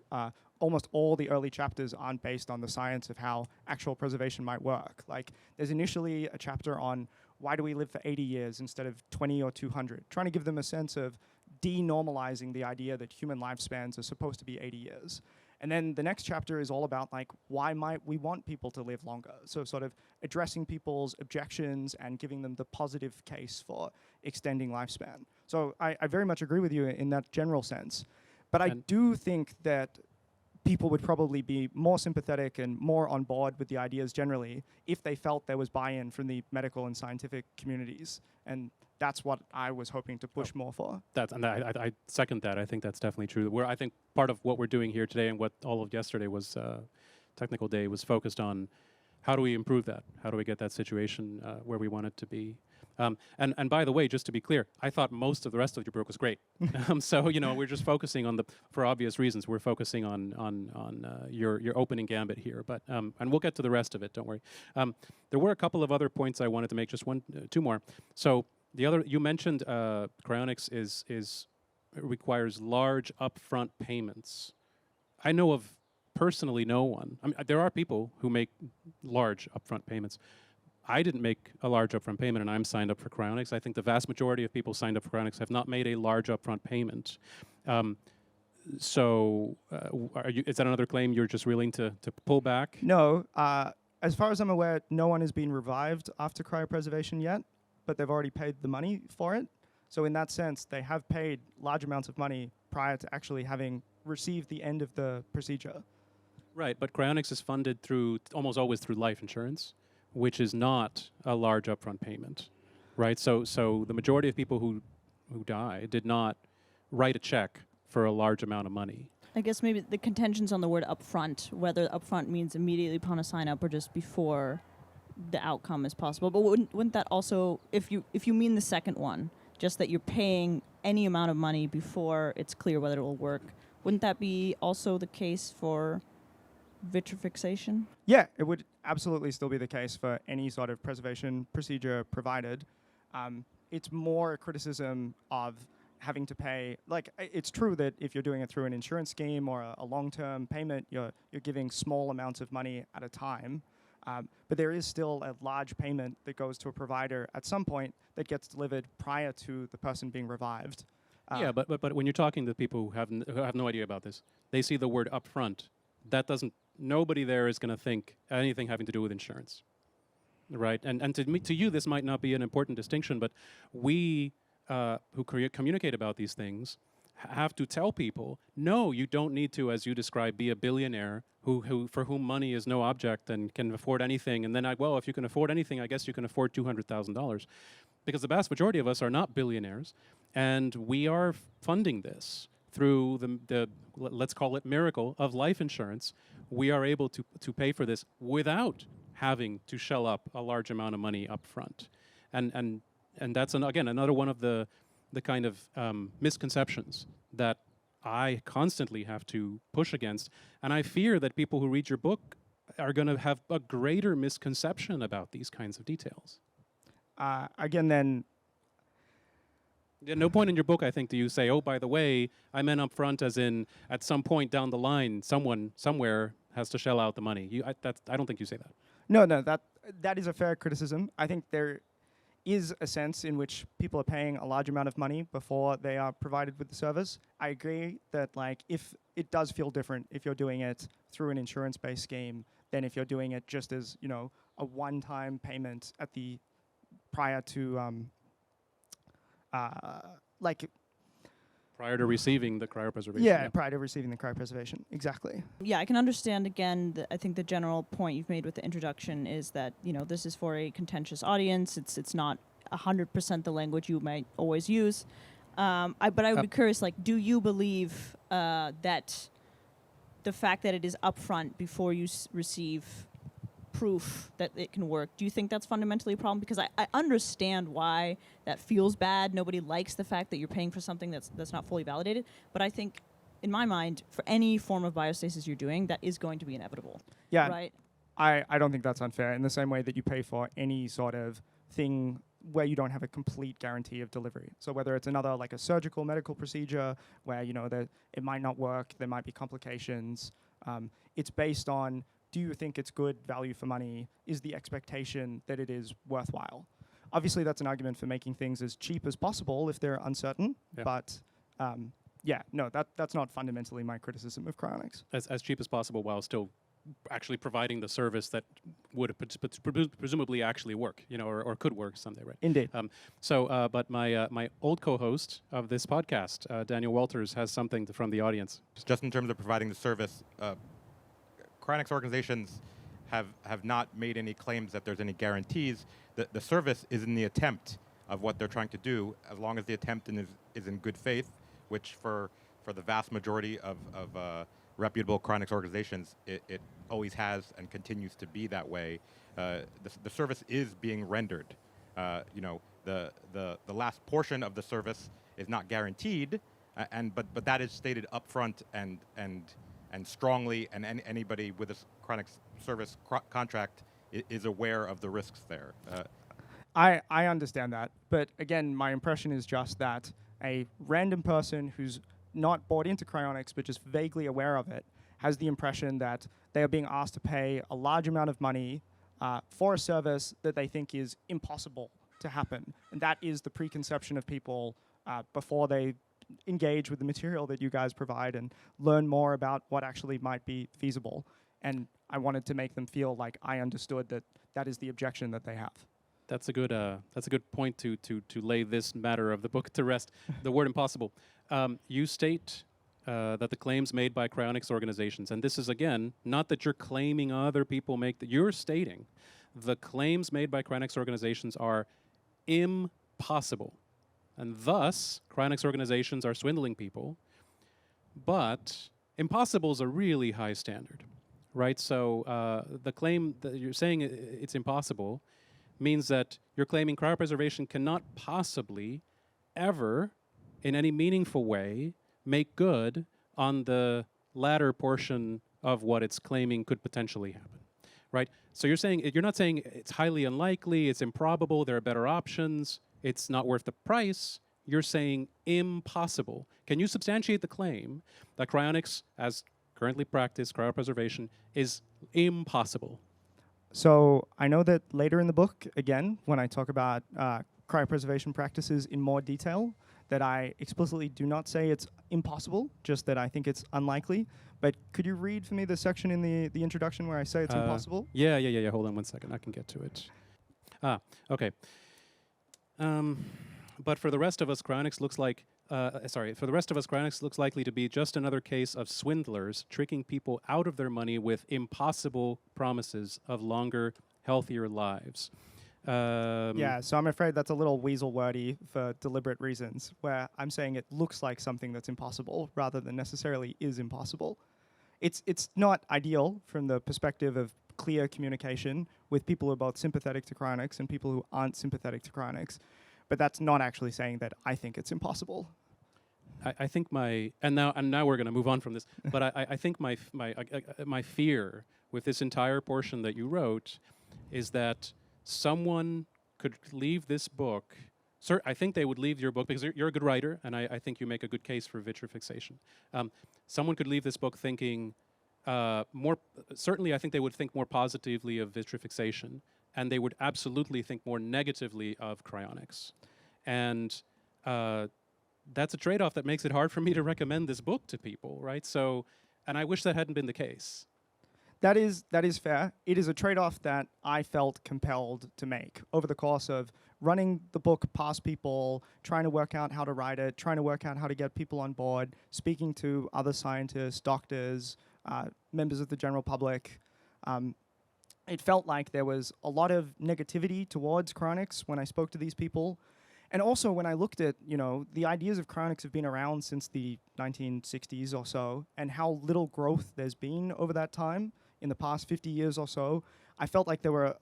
almost all the early chapters aren't based on the science of how actual preservation might work. Like, there's initially a chapter on why do we live for 80 years instead of 20 or 200, trying to give them a sense of denormalizing the idea that human lifespans are supposed to be 80 years. And then the next chapter is all about, like, why might we want people to live longer? So sort of addressing people's objections and giving them the positive case for extending lifespan. So I very much agree with you in that general sense. But I do think that people would probably be more sympathetic and more on board with the ideas generally if they felt there was buy-in from the medical and scientific communities. And that's what I was hoping to push more for. I second that. I think that's definitely true. I think part of what we're doing here today and what all of yesterday was technical day was focused on how do we improve that? How do we get that situation where we want it to be? And by the way, just to be clear, I thought most of the rest of your book was great. So we're just focusing on for obvious reasons, we're focusing on your opening gambit here. But and we'll get to the rest of it. Don't worry. There were a couple of other points I wanted to make. Just two more. So the other you mentioned, cryonics requires large upfront payments. I know of personally no one. I mean, there are people who make large upfront payments. I didn't make a large upfront payment, and I'm signed up for cryonics. I think the vast majority of people signed up for cryonics have not made a large upfront payment. So, is that another claim you're just willing to pull back? No. As far as I'm aware, no one has been revived after cryopreservation yet, but they've already paid the money for it. So in that sense, they have paid large amounts of money prior to actually having received the end of the procedure. Right, but cryonics is funded almost always through life insurance, which is not a large upfront payment, right? So the majority of people who die did not write a check for a large amount of money. I guess maybe the contention's on the word upfront, whether upfront means immediately upon a sign up or just before the outcome is possible. But wouldn't that also, if you mean the second one, just that you're paying any amount of money before it's clear whether it will work, wouldn't that be also the case for vitrifixation? Yeah, it would absolutely still be the case for any sort of preservation procedure provided. It's more a criticism of having to pay. Like, it's true that if you're doing it through an insurance scheme or a long-term payment, you're giving small amounts of money at a time. But there is still a large payment that goes to a provider at some point that gets delivered prior to the person being revived. Yeah, but when you're talking to people who have no idea about this, they see the word upfront. Nobody there is going to think anything having to do with insurance, right? And to you, this might not be an important distinction, but we who communicate about these things have to tell people, no, you don't need to, as you describe, be a billionaire who for whom money is no object and can afford anything. And then, if you can afford anything, I guess you can afford $200,000. Because the vast majority of us are not billionaires, and we are funding this through the let's call it miracle of life insurance. We are able to pay for this without having to shell up a large amount of money up front. And that's, again, another one of the kind of misconceptions that I constantly have to push against. And I fear that people who read your book are going to have a greater misconception about these kinds of details. Again, then, at no point in your book, I think, do you say, oh, by the way, I meant up front as in at some point down the line, someone somewhere has to shell out the money. I don't think you say that. No, that is a fair criticism. I think there is a sense in which people are paying a large amount of money before they are provided with the service. I agree that, like, if it does feel different if you're doing it through an insurance-based scheme than if you're doing it just as, a one-time payment at the prior to prior to receiving the cryopreservation. Yeah, prior to receiving the cryopreservation, exactly. Yeah, I can understand, again, I think the general point you've made with the introduction is that, this is for a contentious audience. It's not 100% the language you might always use. But I would be curious, do you believe that the fact that it is upfront before you receive proof that it can work. Do you think that's fundamentally a problem? Because I understand why that feels bad. Nobody likes the fact that you're paying for something that's not fully validated. But I think, in my mind, for any form of biostasis you're doing, that is going to be inevitable. Yeah. Right? I don't think that's unfair, in the same way that you pay for any sort of thing where you don't have a complete guarantee of delivery. So whether it's another, like a surgical medical procedure where, you know, that it might not work, there might be complications, it's based on, do you think it's good value for money? Is the expectation that it is worthwhile? Obviously, that's an argument for making things as cheap as possible if they're uncertain, but that's not fundamentally my criticism of cryonics. As cheap as possible while still actually providing the service that would presumably actually work, you know, or could work someday, right? Indeed. But my old co-host of this podcast, Daniel Walters, has something from the audience. Just in terms of providing the service, cryonics organizations have not made any claims that there's any guarantees. The service is in the attempt of what they're trying to do, as long as the attempt is in good faith, which for the vast majority of reputable cryonics organizations, it always has and continues to be that way. The service is being rendered. The last portion of the service is not guaranteed, but that is stated upfront and strongly, and anybody with a cryonics service contract is aware of the risks there. I understand that, but again, my impression is just that a random person who's not bought into cryonics but just vaguely aware of it has the impression that they are being asked to pay a large amount of money for a service that they think is impossible to happen. And that is the preconception of people before they engage with the material that you guys provide and learn more about what actually might be feasible. And I wanted to make them feel like I understood that that is the objection that they have. That's a good point to lay this matter of the book to rest. The word impossible. You state that the claims made by cryonics organizations, and this is again not that you're claiming other people make that, you're stating the claims made by cryonics organizations are impossible, and thus cryonics organizations are swindling people. But impossible is a really high standard, right? So the claim that you're saying it's impossible means that you're claiming cryopreservation cannot possibly ever, in any meaningful way, make good on the latter portion of what it's claiming could potentially happen, right? So you're not saying it's highly unlikely, it's improbable, there are better options, it's not worth the price. You're saying impossible. Can you substantiate the claim that cryonics, as currently practiced cryopreservation, is impossible? So I know that later in the book, again, when I talk about cryopreservation practices in more detail, that I explicitly do not say it's impossible, just that I think it's unlikely. But could you read for me the section in the introduction where I say it's impossible? Yeah. Hold on one second. I can get to it. Okay. But for the rest of us, cryonics looks like cryonics looks likely to be just another case of swindlers tricking people out of their money with impossible promises of longer, healthier lives. Yeah, so I'm afraid that's a little weasel wordy for deliberate reasons, where I'm saying it looks like something that's impossible rather than necessarily is impossible. It's not ideal from the perspective of clear communication with people who are both sympathetic to cryonics and people who aren't sympathetic to cryonics, but that's not actually saying that I think it's impossible. I think now we're going to move on from this, but I think my fear with this entire portion that you wrote is that someone could leave this book. Sir, I think they would leave your book because you're a good writer, and I think you make a good case for vitrifixation. Someone could leave this book thinking certainly I think they would think more positively of vitrifixation, and they would absolutely think more negatively of cryonics. And that's a trade-off that makes it hard for me to recommend this book to people, right? So, and I wish that hadn't been the case. That is fair. It is a trade-off that I felt compelled to make over the course of running the book past people, trying to work out how to write it, trying to work out how to get people on board, speaking to other scientists, doctors, members of the general public. It felt like there was a lot of negativity towards cryonics when I spoke to these people. And also when I looked at, the ideas of cryonics have been around since the 1960s or so, and how little growth there's been over that time in the past 50 years or so, I felt like there were,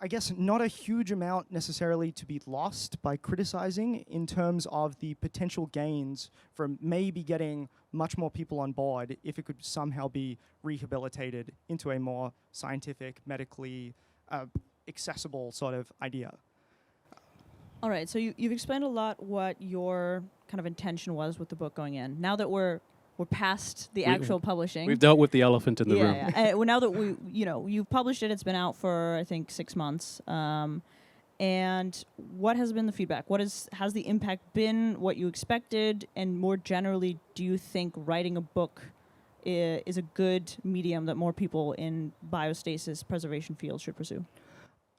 I guess, not a huge amount necessarily to be lost by criticizing in terms of the potential gains from maybe getting much more people on board if it could somehow be rehabilitated into a more scientific, medically accessible sort of idea. All right, so you've explained a lot what your kind of intention was with the book going in. Now that we're past the actual publishing. We've dealt with the elephant in the room. Yeah. Well, now that you've published it, it's been out for I think 6 months. And what has been the feedback? Has the impact been what you expected? And more generally, do you think writing a book is a good medium that more people in biostasis preservation fields should pursue?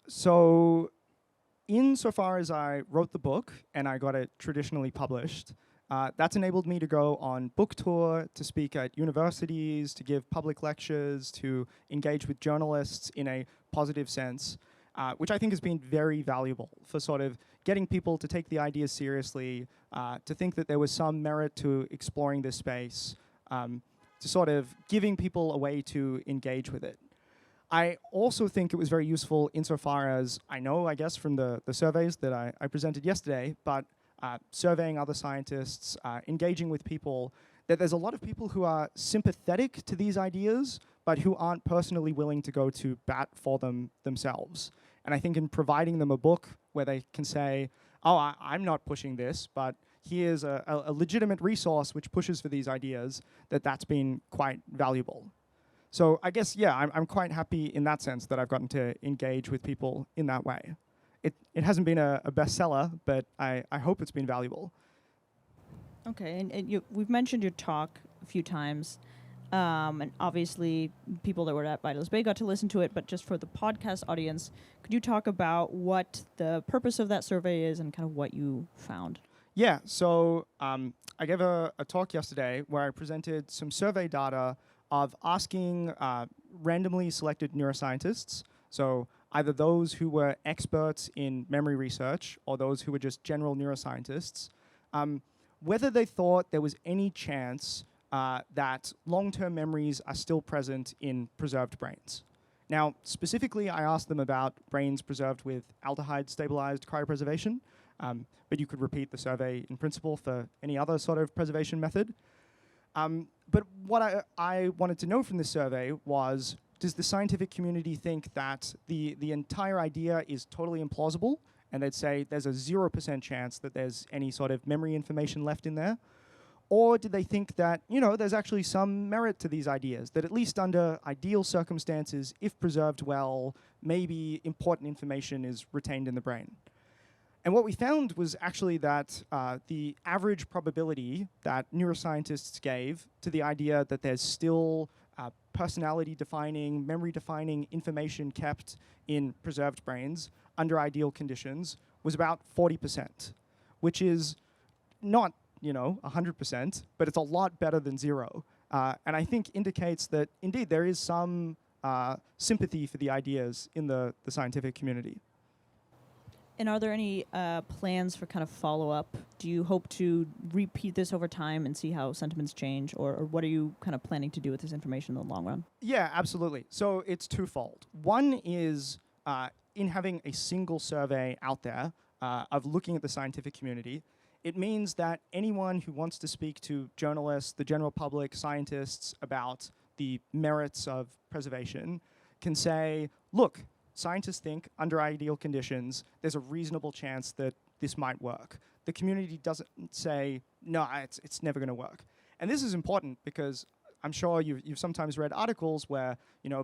So, insofar as I wrote the book and I got it traditionally published, that's enabled me to go on book tour, to speak at universities, to give public lectures, to engage with journalists in a positive sense, which I think has been very valuable for sort of getting people to take the ideas seriously, to think that there was some merit to exploring this space, to sort of giving people a way to engage with it. I also think it was very useful insofar as I know, I guess, from the surveys that I presented yesterday, but surveying other scientists, engaging with people, that there's a lot of people who are sympathetic to these ideas, but who aren't personally willing to go to bat for them themselves. And I think in providing them a book where they can say, oh, I'm not pushing this, but here's a legitimate resource which pushes for these ideas, that's been quite valuable. So I guess, yeah, I'm quite happy in that sense that I've gotten to engage with people in that way. It hasn't been a bestseller, but I hope it's been valuable. Okay, and we've mentioned your talk a few times, and obviously people that were at Vitalist Bay got to listen to it, but just for the podcast audience, could you talk about what the purpose of that survey is and kind of what you found? Yeah, so I gave a talk yesterday where I presented some survey data of asking randomly selected neuroscientists, so either those who were experts in memory research or those who were just general neuroscientists, whether they thought there was any chance that long-term memories are still present in preserved brains. Now, specifically, I asked them about brains preserved with aldehyde-stabilized cryopreservation, but you could repeat the survey in principle for any other sort of preservation method. But what I wanted to know from this survey was, does the scientific community think that the entire idea is totally implausible, and they'd say there's a 0% chance that there's any sort of memory information left in there? Or did they think that, there's actually some merit to these ideas, that at least under ideal circumstances, if preserved well, maybe important information is retained in the brain? And what we found was actually that the average probability that neuroscientists gave to the idea that there's still personality-defining, memory-defining information kept in preserved brains under ideal conditions was about 40%, which is not 100%, but it's a lot better than 0. And I think indicates that, indeed, there is some sympathy for the ideas in the scientific community. And are there any plans for kind of follow-up? Do you hope to repeat this over time and see how sentiments change? Or what are you kind of planning to do with this information in the long run? Yeah, absolutely. So it's twofold. One is in having a single survey out there of looking at the scientific community, it means that anyone who wants to speak to journalists, the general public, scientists about the merits of preservation can say, look, scientists think under ideal conditions, there's a reasonable chance that this might work. The community doesn't say, no, it's never going to work. And this is important because I'm sure you've sometimes read articles where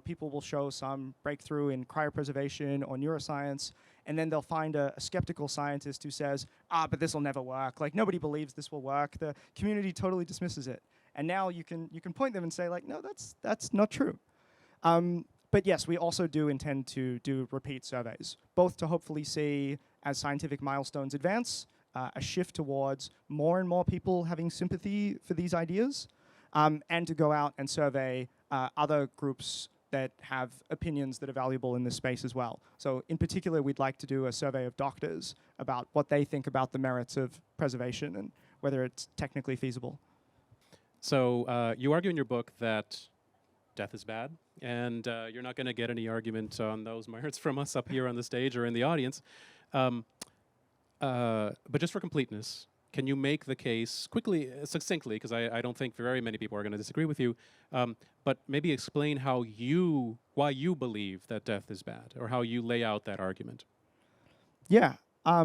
people will show some breakthrough in cryopreservation or neuroscience, and then they'll find a skeptical scientist who says, but this will never work. Like, nobody believes this will work. The community totally dismisses it. And now you can point them and say, like, no, that's not true. But yes, we also do intend to do repeat surveys, both to hopefully see, as scientific milestones advance, a shift towards more and more people having sympathy for these ideas, and to go out and survey other groups that have opinions that are valuable in this space as well. So in particular, we'd like to do a survey of doctors about what they think about the merits of preservation and whether it's technically feasible. So you argue in your book that death is bad, and you're not going to get any argument on those merits from us up here on the stage or in the audience. But just for completeness, can you make the case quickly, succinctly, because I don't think very many people are going to disagree with you, but maybe explain why you believe that death is bad, or how you lay out that argument. Yeah. I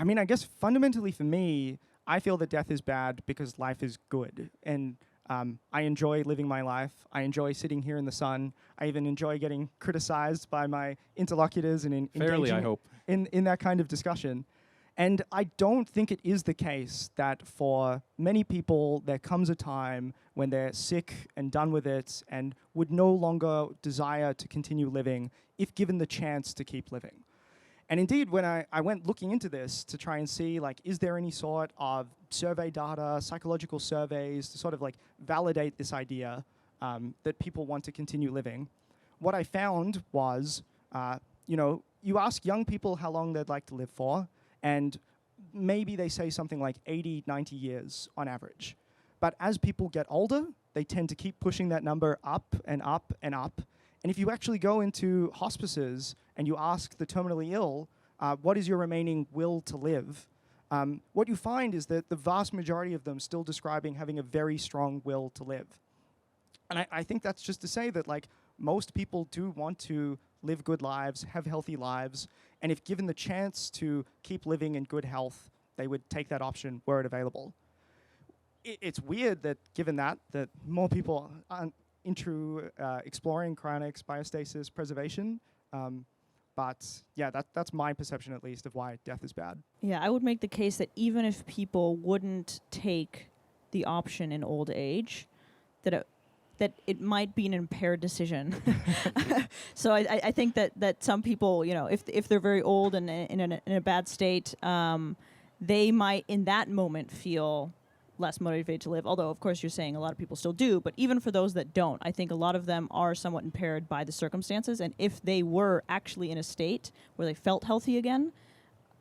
mean, I guess fundamentally for me, I feel that death is bad because life is good. And I enjoy living my life. I enjoy sitting here in the sun. I even enjoy getting criticized by my interlocutors and Fairly, I hope. in that kind of discussion. And I don't think it is the case that for many people there comes a time when they're sick and done with it and would no longer desire to continue living if given the chance to keep living. And indeed, when I went looking into this to try and see, like, is there any sort of survey data, psychological surveys to sort of like validate this idea that people want to continue living, what I found was, you ask young people how long they'd like to live for, and maybe they say something like 80, 90 years on average. But as people get older, they tend to keep pushing that number up and up and up. And if you actually go into hospices and you ask the terminally ill, what is your remaining will to live? What you find is that the vast majority of them still describing having a very strong will to live. And I think that's just to say that, like, most people do want to live good lives, have healthy lives, and if given the chance to keep living in good health, they would take that option were it available. It's weird that, given that more people aren't into exploring cryonics, biostasis, preservation, but yeah, that's my perception at least of why death is bad. Yeah, I would make the case that even if people wouldn't take the option in old age, that it might be an impaired decision. So I think that some people, if they're very old and in a bad state, they might in that moment feel less motivated to live. Although, of course, you're saying a lot of people still do. But even for those that don't, I think a lot of them are somewhat impaired by the circumstances. And if they were actually in a state where they felt healthy again,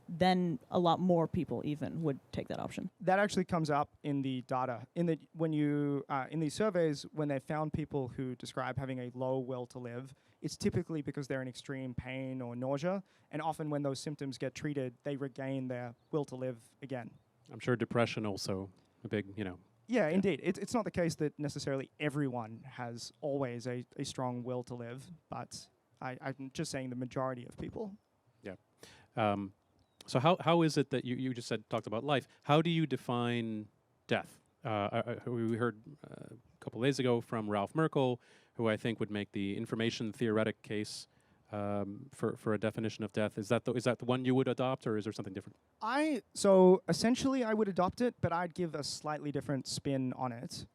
then a lot more people even would take that option. That actually comes up in the data. In these surveys, when they found people who describe having a low will to live, it's typically because they're in extreme pain or nausea. And often when those symptoms get treated, they regain their will to live again. I'm sure depression also a big, Yeah, indeed. It's not the case that necessarily everyone has always a strong will to live, but I'm just saying the majority of people. Yeah. So how is it that you just talked about life? How do you define death? We heard a couple days ago from Ralph Merkel, who I think would make the information theoretic case for a definition of death. Is that the one you would adopt, or is there something different? So essentially I would adopt it, but I'd give a slightly different spin on it,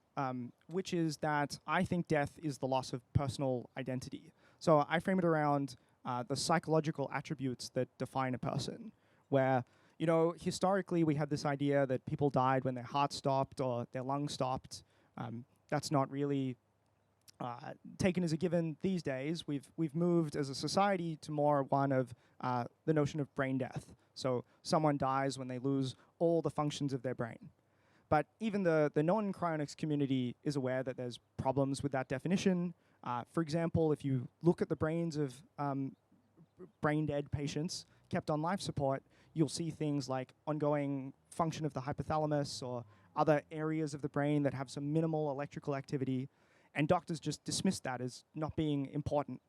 which is that I think death is the loss of personal identity. So I frame it around the psychological attributes that define a person, where, historically we had this idea that people died when their heart stopped or their lungs stopped. That's not really taken as a given these days. We've moved as a society to more one of the notion of brain death. So someone dies when they lose all the functions of their brain. But even the non-cryonics community is aware that there's problems with that definition. For example, if you look at the brains of brain-dead patients kept on life support, you'll see things like ongoing function of the hypothalamus or other areas of the brain that have some minimal electrical activity, and doctors just dismiss that as not being important.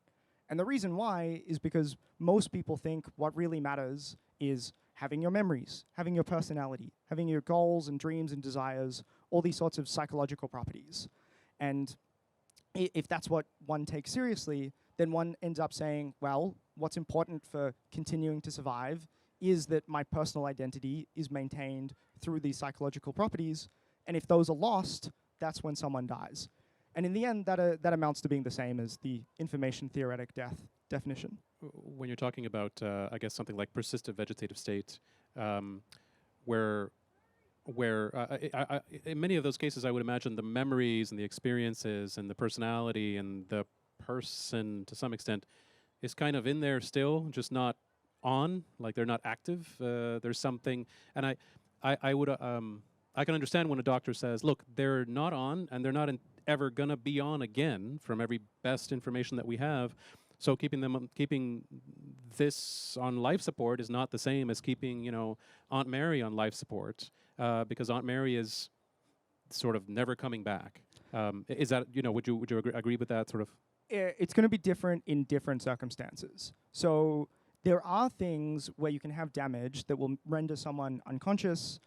And the reason why is because most people think what really matters is having your memories, having your personality, having your goals and dreams and desires, all these sorts of psychological properties. And if that's what one takes seriously, then one ends up saying, well, what's important for continuing to survive is that my personal identity is maintained through these psychological properties, and if those are lost, that's when someone dies. And in the end, that amounts to being the same as the information theoretic death definition. When you're talking about, I guess, something like persistent vegetative state, where in many of those cases, I would imagine the memories and the experiences and the personality and the person, to some extent, is kind of in there still, just not on, like they're not active. There's something, and I can understand when a doctor says, look, they're not on and they're not ever gonna be on again from every best information that we have. So keeping this on life support is not the same as keeping, Aunt Mary on life support, because Aunt Mary is sort of never coming back. Is that, would you agree with that sort of? It's going to be different in different circumstances. So there are things where you can have damage that will render someone unconscious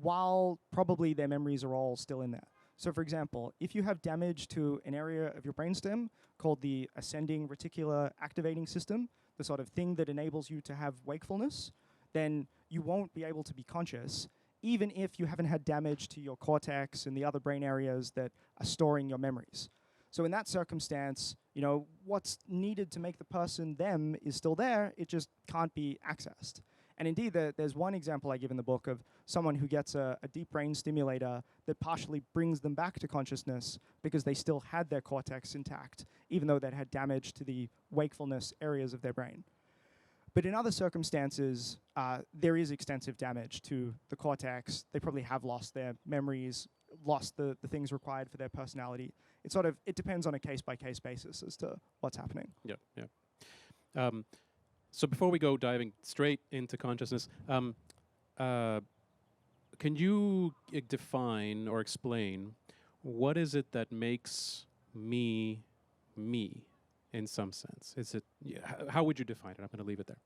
while probably their memories are all still in there. So for example, if you have damage to an area of your brainstem called the ascending reticular activating system, the sort of thing that enables you to have wakefulness, then you won't be able to be conscious, even if you haven't had damage to your cortex and the other brain areas that are storing your memories. So in that circumstance, what's needed to make the person them is still there, it just can't be accessed. And indeed, there's one example I give in the book of someone who gets a deep brain stimulator that partially brings them back to consciousness because they still had their cortex intact, even though they'd had damage to the wakefulness areas of their brain. But in other circumstances, there is extensive damage to the cortex. They probably have lost their memories, lost the things required for their personality. It depends on a case-by-case basis as to what's happening. Yeah. So before we go diving straight into consciousness, can you define or explain what is it that makes me in some sense? Is it how would you define it? I'm going to leave it there.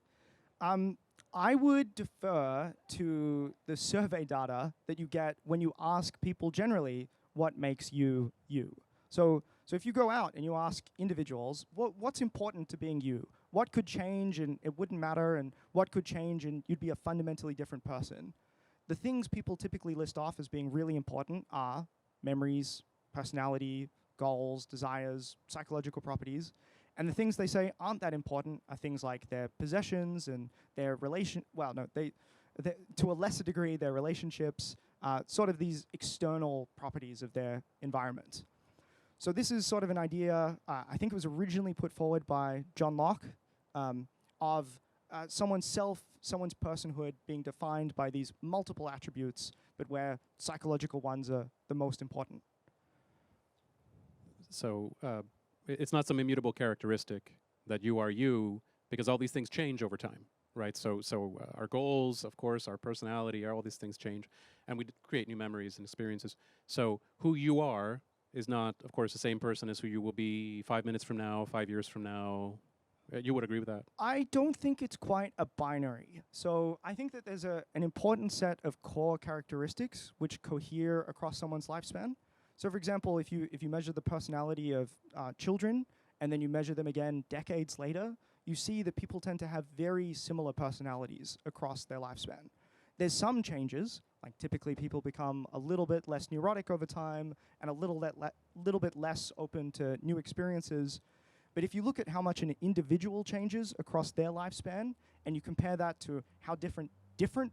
I would defer to the survey data that you get when you ask people generally what makes you you. So if you go out and you ask individuals, what's important to being you? What could change and it wouldn't matter, and what could change and you'd be a fundamentally different person? The things people typically list off as being really important are memories, personality, goals, desires, psychological properties. And the things they say aren't that important are things like their possessions and their to a lesser degree, their relationships, sort of these external properties of their environment. So this is sort of an idea, I think it was originally put forward by John Locke, of someone's personhood being defined by these multiple attributes, but where psychological ones are the most important. So it's not some immutable characteristic that you are you, because all these things change over time, right? So our goals, of course, our personality, all these things change, and we create new memories and experiences. So who you are is not, of course, the same person as who you will be 5 minutes from now, 5 years from now. You would agree with that? I don't think it's quite a binary. So I think that there's an important set of core characteristics which cohere across someone's lifespan. So for example, if you measure the personality of children and then you measure them again decades later, you see that people tend to have very similar personalities across their lifespan. There's some changes, like typically people become a little bit less neurotic over time and a little bit less open to new experiences. But if you look at how much an individual changes across their lifespan and you compare that to how different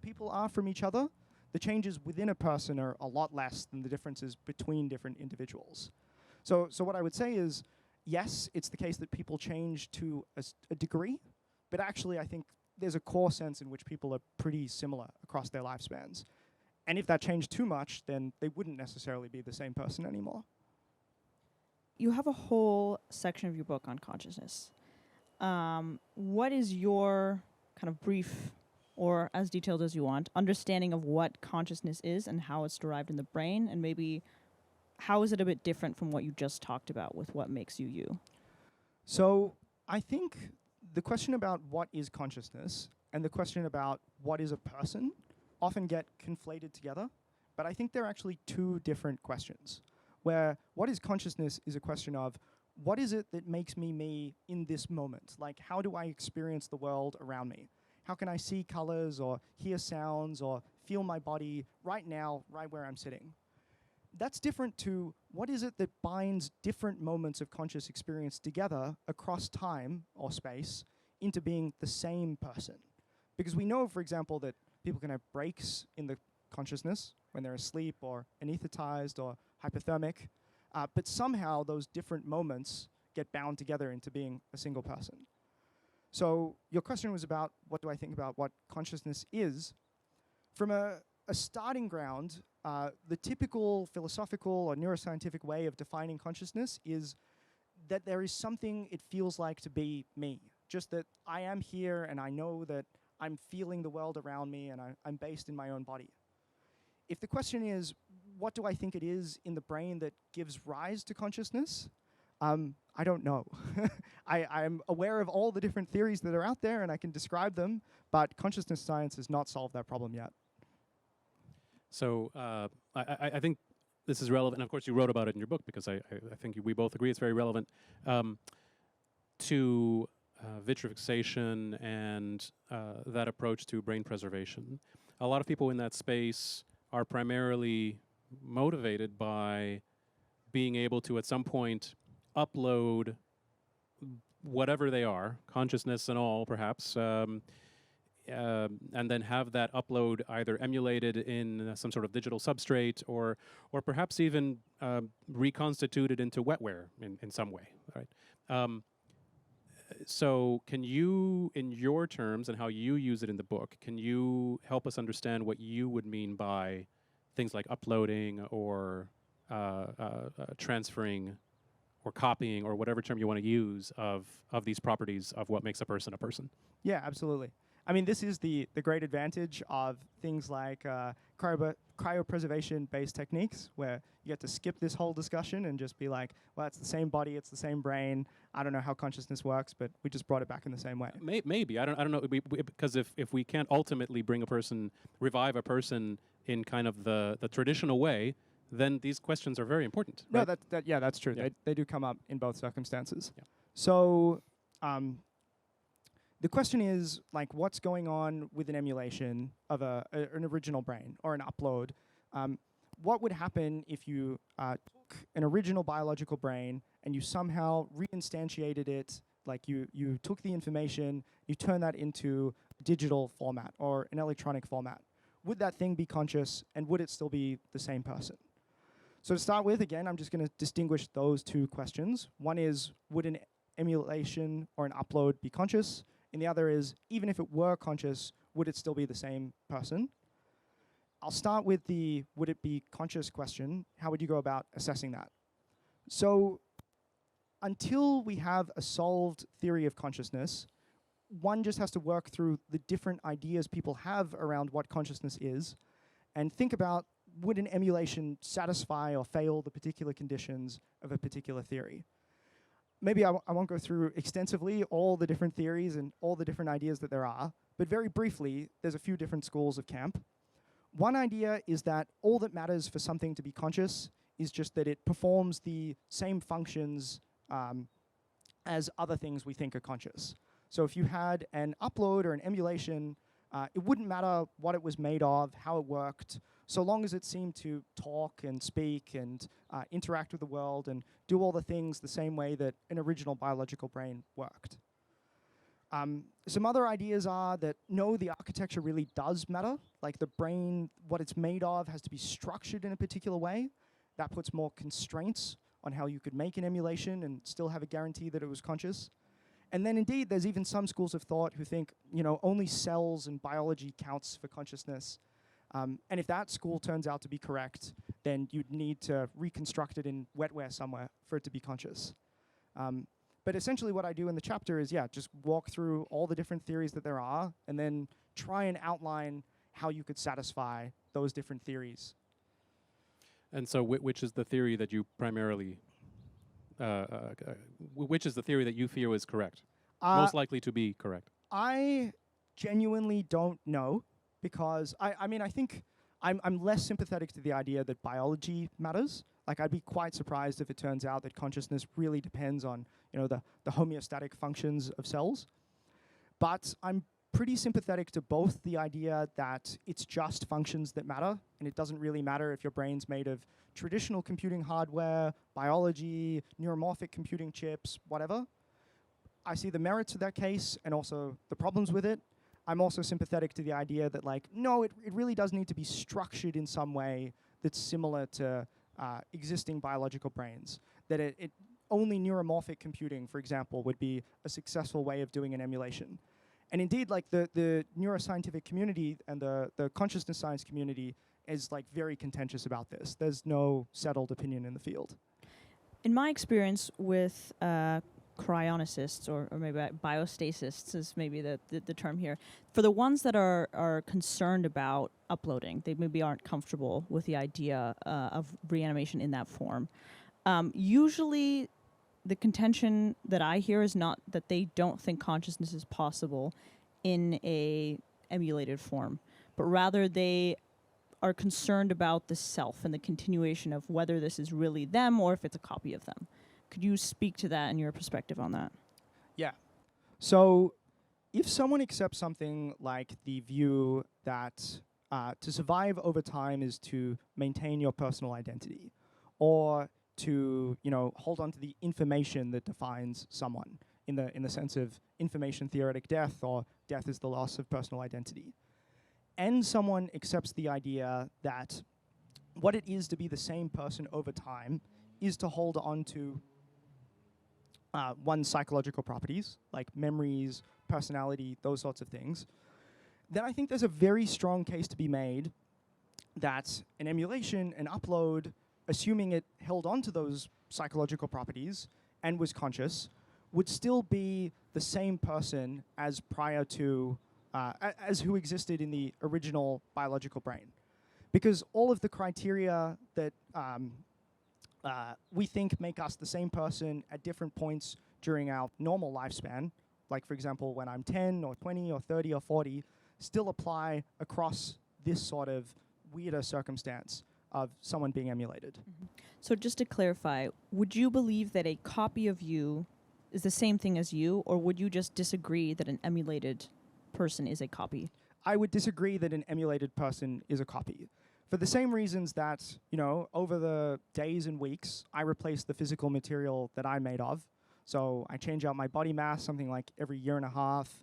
people are from each other, the changes within a person are a lot less than the differences between different individuals. So what I would say is, yes, it's the case that people change to a degree, but actually I think there's a core sense in which people are pretty similar across their lifespans. And if that changed too much, then they wouldn't necessarily be the same person anymore. You have a whole section of your book on consciousness. What is your kind of brief, or as detailed as you want, understanding of what consciousness is and how it's derived in the brain, and maybe how is it a bit different from what you just talked about with what makes you you? So I think the question about what is consciousness and the question about what is a person often get conflated together, but I think they're actually two different questions. Where what is consciousness is a question of what is it that makes me in this moment? Like, how do I experience the world around me? How can I see colors or hear sounds or feel my body right now, right where I'm sitting? That's different to what is it that binds different moments of conscious experience together across time or space into being the same person. Because we know, for example, that people can have breaks in the consciousness when they're asleep or anesthetized or hypothermic, but somehow those different moments get bound together into being a single person. So your question was about what do I think about what consciousness is. From a starting ground, the typical philosophical or neuroscientific way of defining consciousness is that there is something it feels like to be me. Just that I am here and I know that I'm feeling the world around me and I'm based in my own body. If the question is, what do I think it is in the brain that gives rise to consciousness? I don't know. I'm aware of all the different theories that are out there and I can describe them, but consciousness science has not solved that problem yet. So I think this is relevant. And of course, you wrote about it in your book because I think we both agree it's very relevant to vitrifixation and that approach to brain preservation. A lot of people in that space are primarily motivated by being able to, at some point, upload whatever they are, consciousness and all, perhaps, and then have that upload either emulated in some sort of digital substrate or perhaps even reconstituted into wetware in some way, right? So can you, in your terms and how you use it in the book, can you help us understand what you would mean by things like uploading or transferring or copying or whatever term you want to use of these properties of what makes a person a person? Yeah, absolutely. I mean, this is the great advantage of things like cryopreservation-based techniques, where you get to skip this whole discussion and just be like, well, it's the same body, it's the same brain. I don't know how consciousness works, but we just brought it back in the same way. Maybe I don't know, because if we can't ultimately revive a person in kind of the traditional way, then these questions are very important. No, right? that's true. Yeah. They do come up in both circumstances. Yeah. So the question is, like, what's going on with an emulation of an original brain or an upload? What would happen if you took an original biological brain and you somehow reinstantiated it, like you took the information, you turn that into digital format or an electronic format? Would that thing be conscious, and would it still be the same person? So to start with, again, I'm just going to distinguish those two questions. One is, would an emulation or an upload be conscious? And the other is, even if it were conscious, would it still be the same person? I'll start with the would it be conscious question. How would you go about assessing that? So until we have a solved theory of consciousness, one just has to work through the different ideas people have around what consciousness is and think about, would an emulation satisfy or fail the particular conditions of a particular theory? Maybe I won't go through extensively all the different theories and all the different ideas that there are, but very briefly, there's a few different schools of camp. One idea is that all that matters for something to be conscious is just that it performs the same functions as other things we think are conscious. So if you had an upload or an emulation, it wouldn't matter what it was made of, how it worked, so long as it seemed to talk and speak and interact with the world and do all the things the same way that an original biological brain worked. Some other ideas are that, no, the architecture really does matter. Like the brain, what it's made of has to be structured in a particular way. That puts more constraints on how you could make an emulation and still have a guarantee that it was conscious. And then indeed, there's even some schools of thought who think, only cells and biology counts for consciousness. And if that school turns out to be correct, then you'd need to reconstruct it in wetware somewhere for it to be conscious. But essentially what I do in the chapter is, just walk through all the different theories that there are and then try and outline how you could satisfy those different theories. And so which is the theory that you primarily, which is the theory that you feel is correct? Most likely to be correct? I genuinely don't know, because I think I'm less sympathetic to the idea that biology matters. Like, I'd be quite surprised if it turns out that consciousness really depends on, the homeostatic functions of cells. But I'm pretty sympathetic to both the idea that it's just functions that matter, and it doesn't really matter if your brain's made of traditional computing hardware, biology, neuromorphic computing chips, whatever. I see the merits of that case and also the problems with it. I'm also sympathetic to the idea that, no, it really does need to be structured in some way that's similar to existing biological brains. That it only neuromorphic computing, for example, would be a successful way of doing an emulation. And indeed, the neuroscientific community and the consciousness science community is like very contentious about this. There's no settled opinion in the field. In my experience with cryonicists, or maybe biostasists is maybe the term here, for the ones that are concerned about uploading, they maybe aren't comfortable with the idea of reanimation in that form. Usually the contention that I hear is not that they don't think consciousness is possible in a emulated form, but rather they are concerned about the self and the continuation of whether this is really them or if it's a copy of them. Could you speak to that and your perspective on that? Yeah. So if someone accepts something like the view that to survive over time is to maintain your personal identity, or to hold on to the information that defines someone in the sense of information theoretic death, or death is the loss of personal identity, and someone accepts the idea that what it is to be the same person over time is to hold on to one's psychological properties, like memories, personality, those sorts of things, then I think there's a very strong case to be made that an emulation, an upload, assuming it held on to those psychological properties and was conscious, would still be the same person as prior to, as who existed in the original biological brain. Because all of the criteria that we think make us the same person at different points during our normal lifespan, like for example when I'm 10 or 20 or 30 or 40, still apply across this sort of weirder circumstance of someone being emulated. Mm-hmm. So just to clarify, would you believe that a copy of you is the same thing as you, or would you just disagree that an emulated person is a copy? I would disagree that an emulated person is a copy. For the same reasons that, over the days and weeks, I replace the physical material that I'm made of. So I change out my body mass something like every year and a half,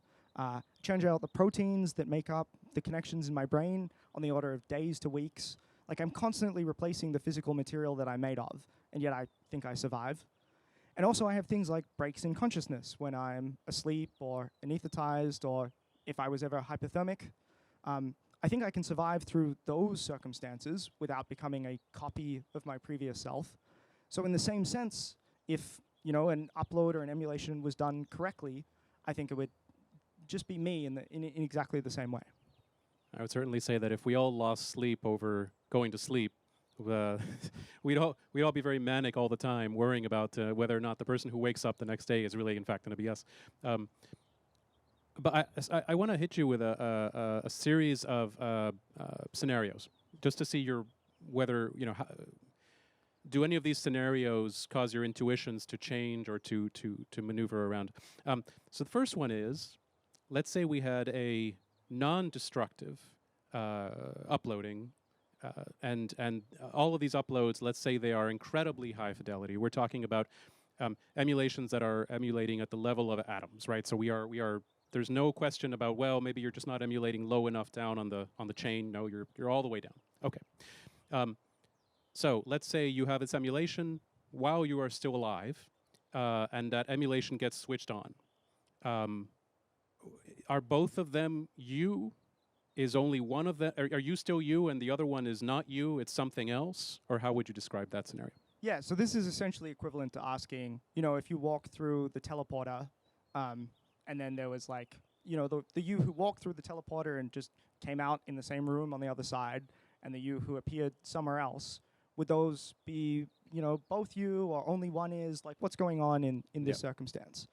change out the proteins that make up the connections in my brain on the order of days to weeks. Like I'm constantly replacing the physical material that I'm made of, and yet I think I survive. And also I have things like breaks in consciousness when I'm asleep or anesthetized, or if I was ever hypothermic. I think I can survive through those circumstances without becoming a copy of my previous self. So in the same sense, if an upload or an emulation was done correctly, I think it would just be me in exactly the same way. I would certainly say that if we all lost sleep over going to sleep, we'd all be very manic all the time, worrying about whether or not the person who wakes up the next day is really, in fact, going to be us. But I want to hit you with a series of scenarios, just to see whether do any of these scenarios cause your intuitions to change or to maneuver around. So the first one is, let's say we had a non-destructive uploading, and all of these uploads, let's say they are incredibly high fidelity. We're talking about emulations that are emulating at the level of atoms, right? So we are. There's no question about, well, maybe you're just not emulating low enough down on the chain. No, you're all the way down. Okay. So let's say you have this emulation while you are still alive, and that emulation gets switched on. Are both of them you? Is only one of them? Are you still you, and the other one is not you? It's something else, or how would you describe that scenario? Yeah. So this is essentially equivalent to asking, if you walk through the teleporter. And then there was like, the you who walked through the teleporter and just came out in the same room on the other side, and the you who appeared somewhere else. Would those be, both you, or only one is? Like, what's going on in this circumstance?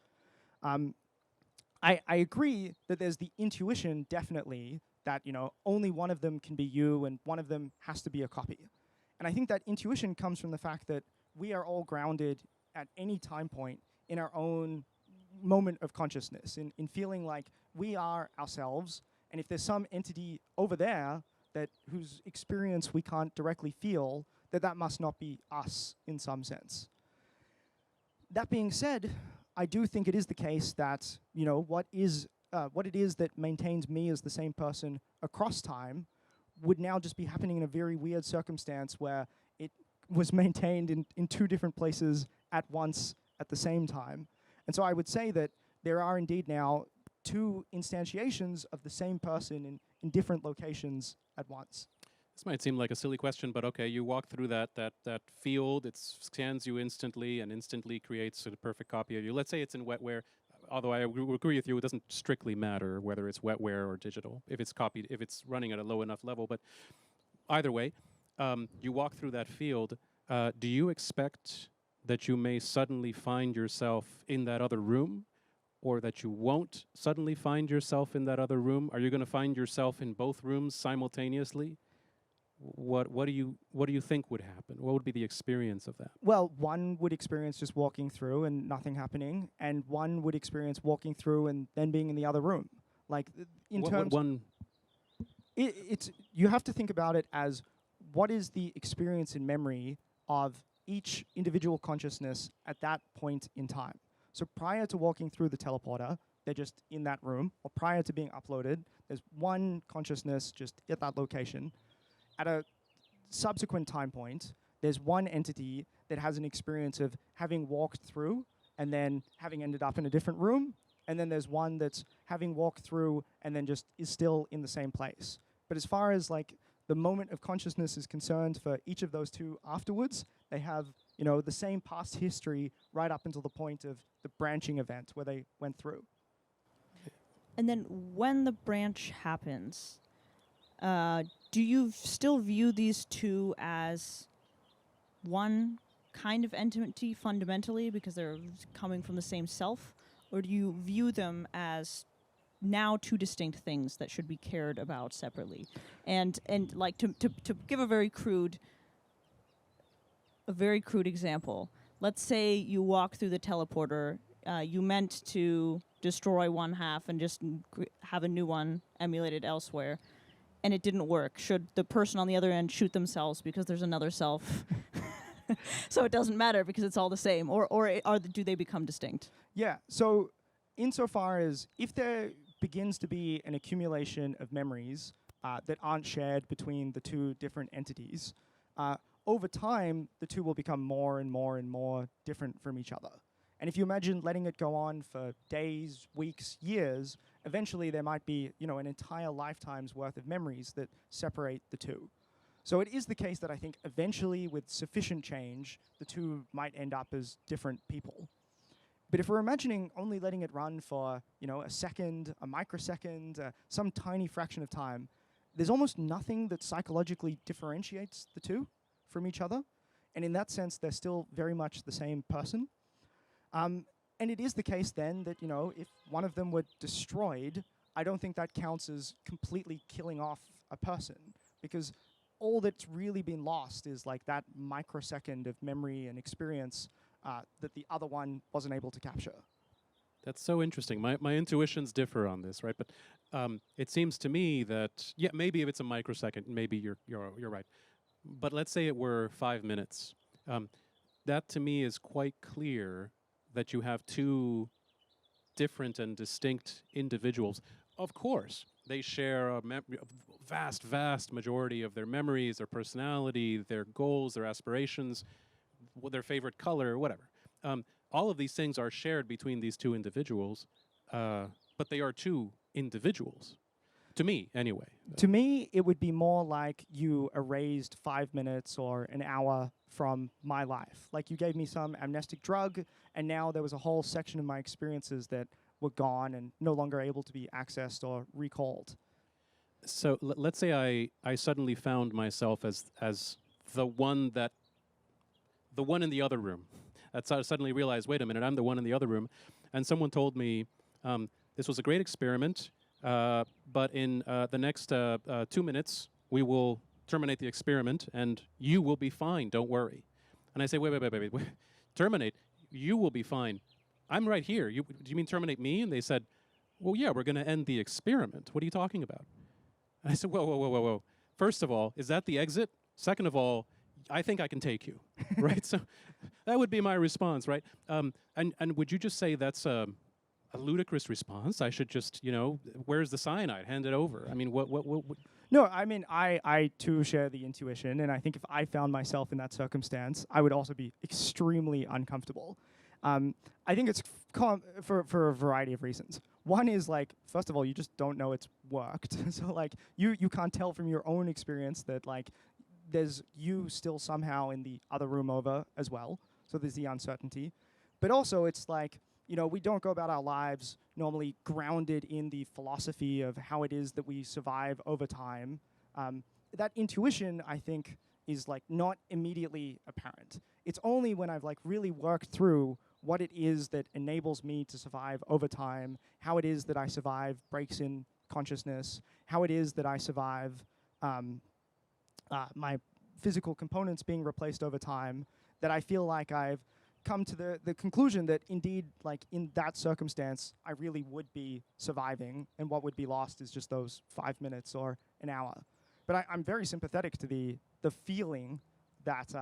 I agree that there's the intuition, definitely, that, only one of them can be you and one of them has to be a copy. And I think that intuition comes from the fact that we are all grounded at any time point in our own moment of consciousness, in feeling like we are ourselves, and if there's some entity over there whose experience we can't directly feel, that must not be us in some sense. That being said, I do think it is the case that what it is that maintains me as the same person across time would now just be happening in a very weird circumstance where it was maintained in two different places at once at the same time. And so I would say that there are indeed now two instantiations of the same person in different locations at once. This might seem like a silly question, but okay, you walk through that field, it scans you instantly and instantly creates a perfect copy of you. Let's say it's in wetware, although I agree with you, it doesn't strictly matter whether it's wetware or digital, if it's copied, if it's running at a low enough level. But either way, you walk through that field. Do you expect that you may suddenly find yourself in that other room, or that you won't suddenly find yourself in that other room? Are you going to find yourself in both rooms simultaneously? What do you think would happen? What would be the experience of that? Well, one would experience just walking through and nothing happening, and one would experience walking through and then being in the other room. Like in terms, it's you have to think about it as what is the experience in memory of each individual consciousness at that point in time. So prior to walking through the teleporter, they're just in that room, or prior to being uploaded, there's one consciousness just at that location. At a subsequent time point, there's one entity that has an experience of having walked through and then having ended up in a different room, and then there's one that's having walked through and then just is still in the same place. But as far as like the moment of consciousness is concerned for each of those two afterwards, they have, you know, the same past history right up until the point of the branching event where they went through. And then when the branch happens, do you still view these two as one kind of entity fundamentally because they're coming from the same self? Or do you view them as now two distinct things that should be cared about separately? And like to give a very crude example, let's say you walk through the teleporter, you meant to destroy one half and just have a new one emulated elsewhere, and it didn't work. Should the person on the other end shoot themselves because there's another self? So it doesn't matter because it's all the same, or do they become distinct? Yeah, so insofar as if there begins to be an accumulation of memories that aren't shared between the two different entities, over time, the two will become more and more and more different from each other. And if you imagine letting it go on for days, weeks, years, eventually there might be, you know, an entire lifetime's worth of memories that separate the two. So it is the case that I think eventually, with sufficient change, the two might end up as different people. But if we're imagining only letting it run for, you know, a second, a microsecond, some tiny fraction of time, there's almost nothing that psychologically differentiates the two from each other. And in that sense, they're still very much the same person. And it is the case then that, you know, if one of them were destroyed, I don't think that counts as completely killing off a person, because all that's really been lost is like that microsecond of memory and experience that the other one wasn't able to capture. That's so interesting. My intuitions differ on this, right? But it seems to me that, yeah, maybe if it's a microsecond, maybe you're right. But let's say it were 5 minutes. That to me is quite clear that you have two different and distinct individuals. Of course, they share a vast majority of their memories, their personality, their goals, their aspirations, their favorite color, whatever. All of these things are shared between these two individuals, but they are two individuals. To me, anyway. To me, it would be more like you erased 5 minutes or an hour from my life. Like you gave me some amnestic drug, and now there was a whole section of my experiences that were gone and no longer able to be accessed or recalled. So let's say I suddenly found myself as the one in the other room. That's how I suddenly realized, wait a minute, I'm the one in the other room. And someone told me, this was a great experiment, but in the next 2 minutes, we will terminate the experiment, and you will be fine, don't worry. And I say, wait, terminate? You will be fine. I'm right here. Do you mean terminate me? And they said, well, yeah, we're going to end the experiment. What are you talking about? And I said, whoa. First of all, is that the exit? Second of all, I think I can take you, right? So that would be my response, right? And would you just say that's a ludicrous response? I should just, where's the cyanide? Hand it over. I mean, what? No, I mean, I too share the intuition, and I think if I found myself in that circumstance, I would also be extremely uncomfortable. I think it's for a variety of reasons. One is like, first of all, you just don't know it's worked. So like you can't tell from your own experience that like there's you still somehow in the other room over as well. So there's the uncertainty. But also it's like, you know, we don't go about our lives normally grounded in the philosophy of how it is that we survive over time. That intuition, I think, is like not immediately apparent. It's only when I've like really worked through what it is that enables me to survive over time, how it is that I survive breaks in consciousness, how it is that I survive my physical components being replaced over time, that I feel like I've come to the conclusion that indeed, like in that circumstance, I really would be surviving, and what would be lost is just those 5 minutes or an hour. But I'm very sympathetic to the feeling that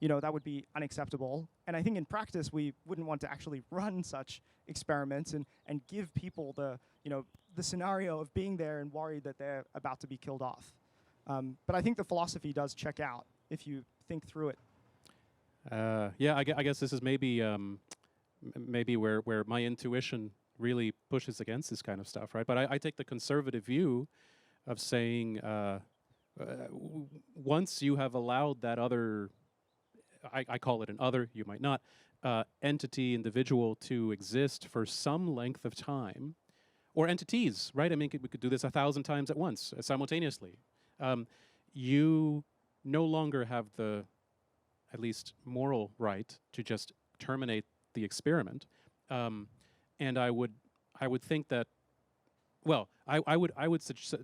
you know, that would be unacceptable. And I think in practice we wouldn't want to actually run such experiments and give people the, you know, the scenario of being there and worried that they're about to be killed off. But I think the philosophy does check out if you think through it. Yeah, I guess this is maybe maybe where my intuition really pushes against this kind of stuff, right? But I take the conservative view of saying once you have allowed that other, I call it an other, you might not, entity, individual to exist for some length of time, or entities, right? I mean, we could do this 1,000 times at once, simultaneously. You no longer have the, at least moral right to just terminate the experiment. And I would think that, well, I would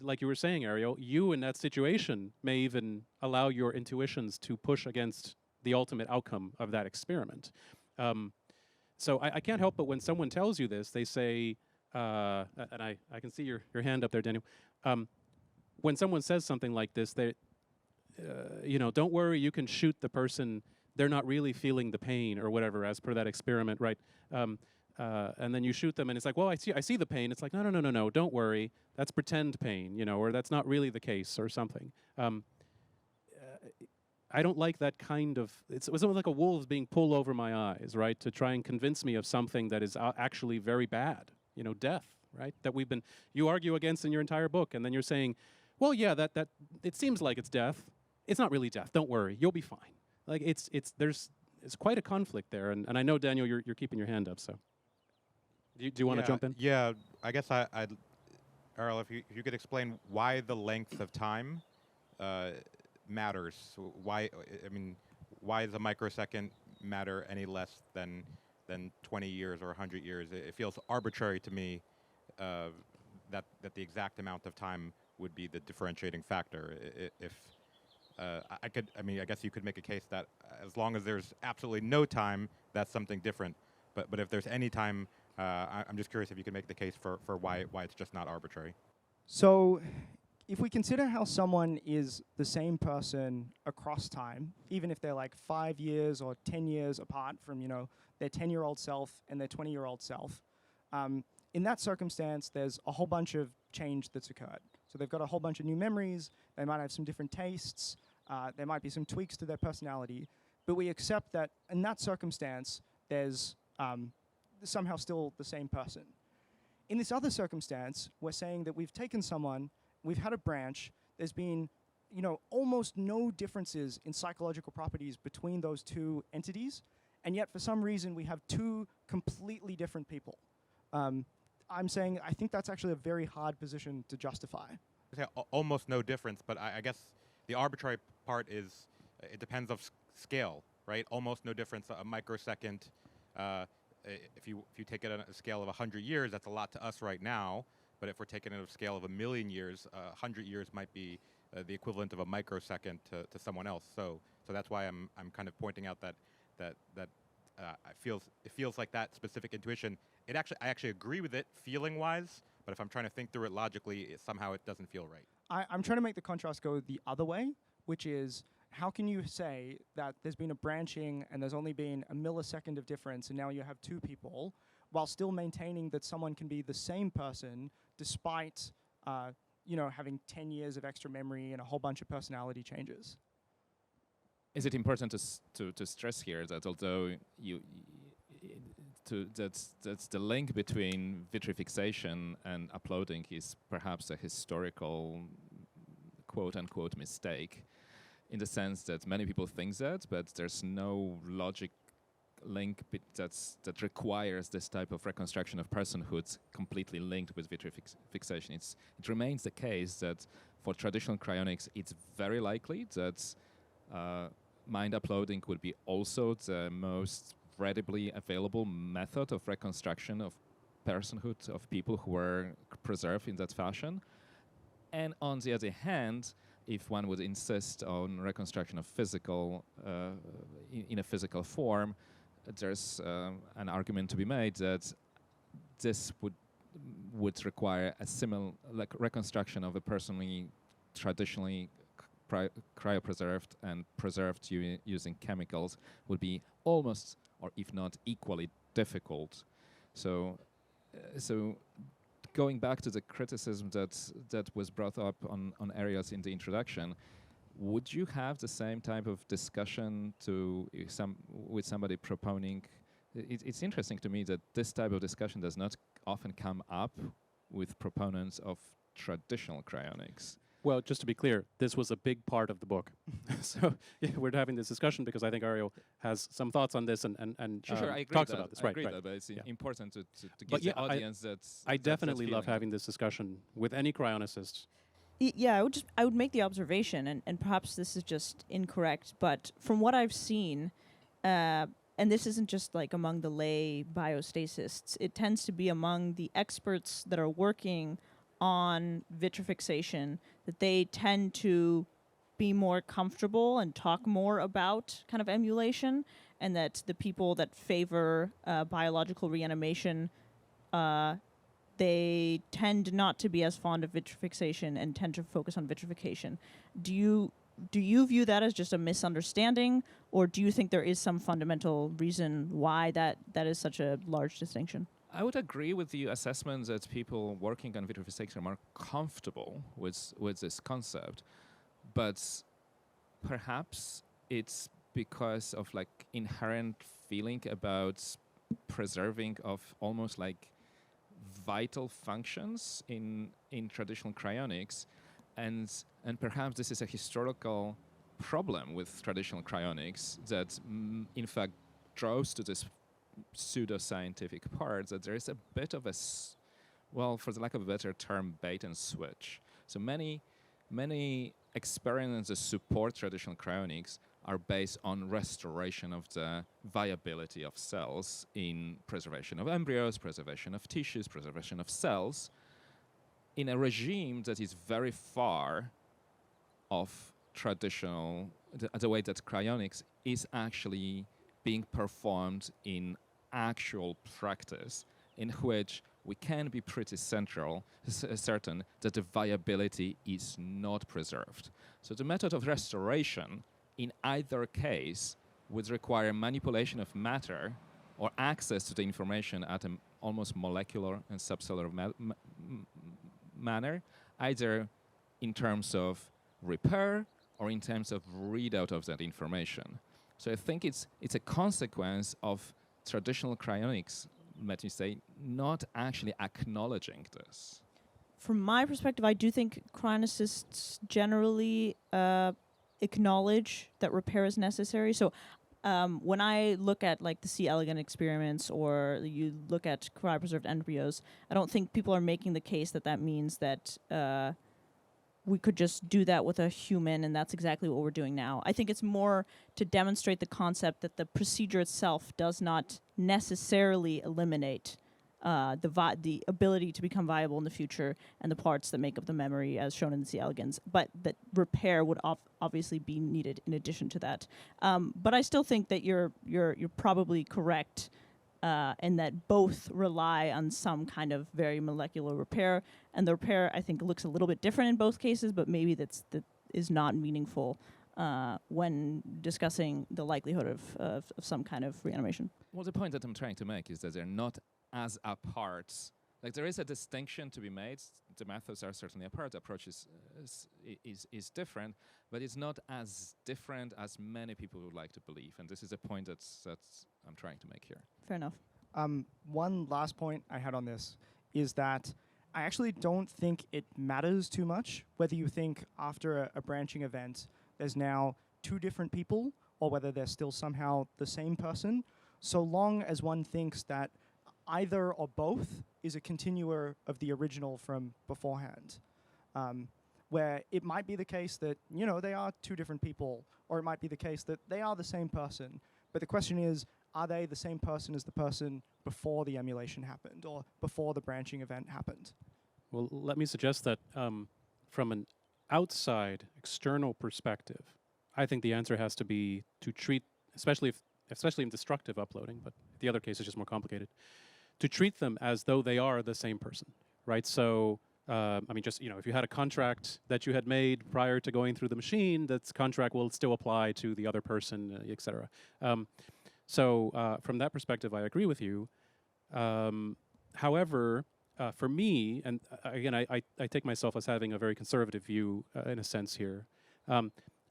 like you were saying, Ariel, you in that situation may even allow your intuitions to push against the ultimate outcome of that experiment. So I can't help but when someone tells you this, they say, and I can see your hand up there, Daniel. When someone says something like this, they, you know, don't worry, you can shoot the person. They're not really feeling the pain or whatever, as per that experiment, right? And then you shoot them, and it's like, well, I see the pain. It's like, no, don't worry. That's pretend pain, you know, or that's not really the case, or something. I don't like that kind of. It was like a wolf being pulled over my eyes, right, to try and convince me of something that is actually very bad, you know, death, right? That you argue against in your entire book, and then you're saying, well, yeah, that it seems like it's death. It's not really death. Don't worry, you'll be fine. Like there's quite a conflict there, and I know, Daniel, you're keeping your hand up. So, do you want to jump in? Yeah, I guess I'd Ariel, if you could explain why the length of time matters. Why does a microsecond matter any less than 20 years or 100 years? It feels arbitrary to me that the exact amount of time would be the differentiating factor. I guess you could make a case that as long as there's absolutely no time, that's something different. But if there's any time, I'm just curious if you could make the case for why it's just not arbitrary. So if we consider how someone is the same person across time, even if they're like 5 years or 10 years apart from, you know, their 10-year-old self and their 20-year-old self, in that circumstance, there's a whole bunch of change that's occurred. So they've got a whole bunch of new memories, they might have some different tastes, there might be some tweaks to their personality, but we accept that in that circumstance, there's somehow still the same person. In this other circumstance, we're saying that we've taken someone, we've had a branch, there's been, you know, almost no differences in psychological properties between those two entities, and yet for some reason we have two completely different people. I'm saying I think that's actually a very hard position to justify. Yeah, almost no difference, but I guess the arbitrary part is it depends of scale, right? Almost no difference, a microsecond. If you take it on a scale of 100 years, that's a lot to us right now. But if we're taking it on a scale of 1,000,000 years, 100 years might be the equivalent of a microsecond to someone else. So that's why I'm kind of pointing out that it feels like that specific intuition. I actually agree with it feeling wise, but if I'm trying to think through it logically, somehow it doesn't feel right. I'm trying to make the contrast go the other way, which is how can you say that there's been a branching and there's only been a millisecond of difference and now you have two people, while still maintaining that someone can be the same person despite having 10 years of extra memory and a whole bunch of personality changes? Is it important to stress here that although that's the link between vitrifixation and uploading is perhaps a historical quote-unquote mistake, in the sense that many people think that, but there's no logic link that requires this type of reconstruction of personhood completely linked with vitrifixation. It remains the case that for traditional cryonics, it's very likely that mind uploading would be also the most readily available method of reconstruction of personhood of people who were preserved in that fashion. And on the other hand, if one would insist on reconstruction of physical in a physical form, there's an argument to be made that this would require a similar reconstruction of a personally traditionally cryopreserved and preserved using chemicals would be almost, or if not equally, difficult. So going back to the criticism that was brought up on Ariel's in the introduction, would you have the same type of discussion with somebody proponing? It's interesting to me that this type of discussion does not often come up with proponents of traditional cryonics. Well, just to be clear, this was a big part of the book. So we're having this discussion because I think Ariel has some thoughts on this and Sure, I agree talks that. about this. I agree right. that, but it's important to But give the audience that. I definitely love having this discussion with any cryonicist. Yeah, I would make the observation, and perhaps this is just incorrect, but from what I've seen, and this isn't just like among the lay biostasists, it tends to be among the experts that are working on vitrifixation, that they tend to be more comfortable and talk more about kind of emulation, and that the people that favor biological reanimation, they tend not to be as fond of vitrifixation and tend to focus on vitrification. Do you view that as just a misunderstanding, or do you think there is some fundamental reason why that is such a large distinction? I would agree with the assessment that people working on vitrifixation are more comfortable with this concept, but perhaps it's because of like inherent feeling about preserving of almost like vital functions in traditional cryonics, and perhaps this is a historical problem with traditional cryonics that in fact draws to this pseudoscientific part, that there is a bit of a for the lack of a better term, bait and switch. So many experiments that support traditional cryonics are based on restoration of the viability of cells in preservation of embryos, preservation of tissues, preservation of cells, in a regime that is very far of traditional, the way that cryonics is actually being performed in actual practice, in which we can be pretty certain that the viability is not preserved. So the method of restoration in either case would require manipulation of matter or access to the information at an almost molecular and subcellular manner, either in terms of repair or in terms of readout of that information. So I think it's a consequence of traditional cryonics, let me say, not actually acknowledging this. From my perspective, I do think chronicists generally acknowledge that repair is necessary. So when I look at like the C. elegans experiments, or you look at cryopreserved embryos, I don't think people are making the case that means that we could just do that with a human, and that's exactly what we're doing now. I think it's more to demonstrate the concept that the procedure itself does not necessarily eliminate the ability to become viable in the future and the parts that make up the memory as shown in the C. elegans, but that repair would obviously be needed in addition to that. But I still think that you're probably correct and that both rely on some kind of very molecular repair, and the repair I think looks a little bit different in both cases, but maybe that is not meaningful when discussing the likelihood of some kind of reanimation. Well, the point that I'm trying to make is that they're not as apart. Like, there is a distinction to be made. The methods are certainly apart. The approach is different, but it's not as different as many people would like to believe. And this is a point that's I'm trying to make here. Fair enough. One last point I had on this is that I actually don't think it matters too much whether you think after a branching event there's now two different people or whether they're still somehow the same person, so long as one thinks that either or both is a continuer of the original from beforehand. Where it might be the case that, they are two different people, or it might be the case that they are the same person. But the question is, are they the same person as the person before the emulation happened or before the branching event happened? Well, let me suggest that from an outside, external perspective, I think the answer has to be to treat, especially in destructive uploading, but the other case is just more complicated, to treat them as though they are the same person, right? So, if you had a contract that you had made prior to going through the machine, that contract will still apply to the other person, et cetera. So from that perspective, I agree with you. However, for me, and again, I take myself as having a very conservative view in a sense here.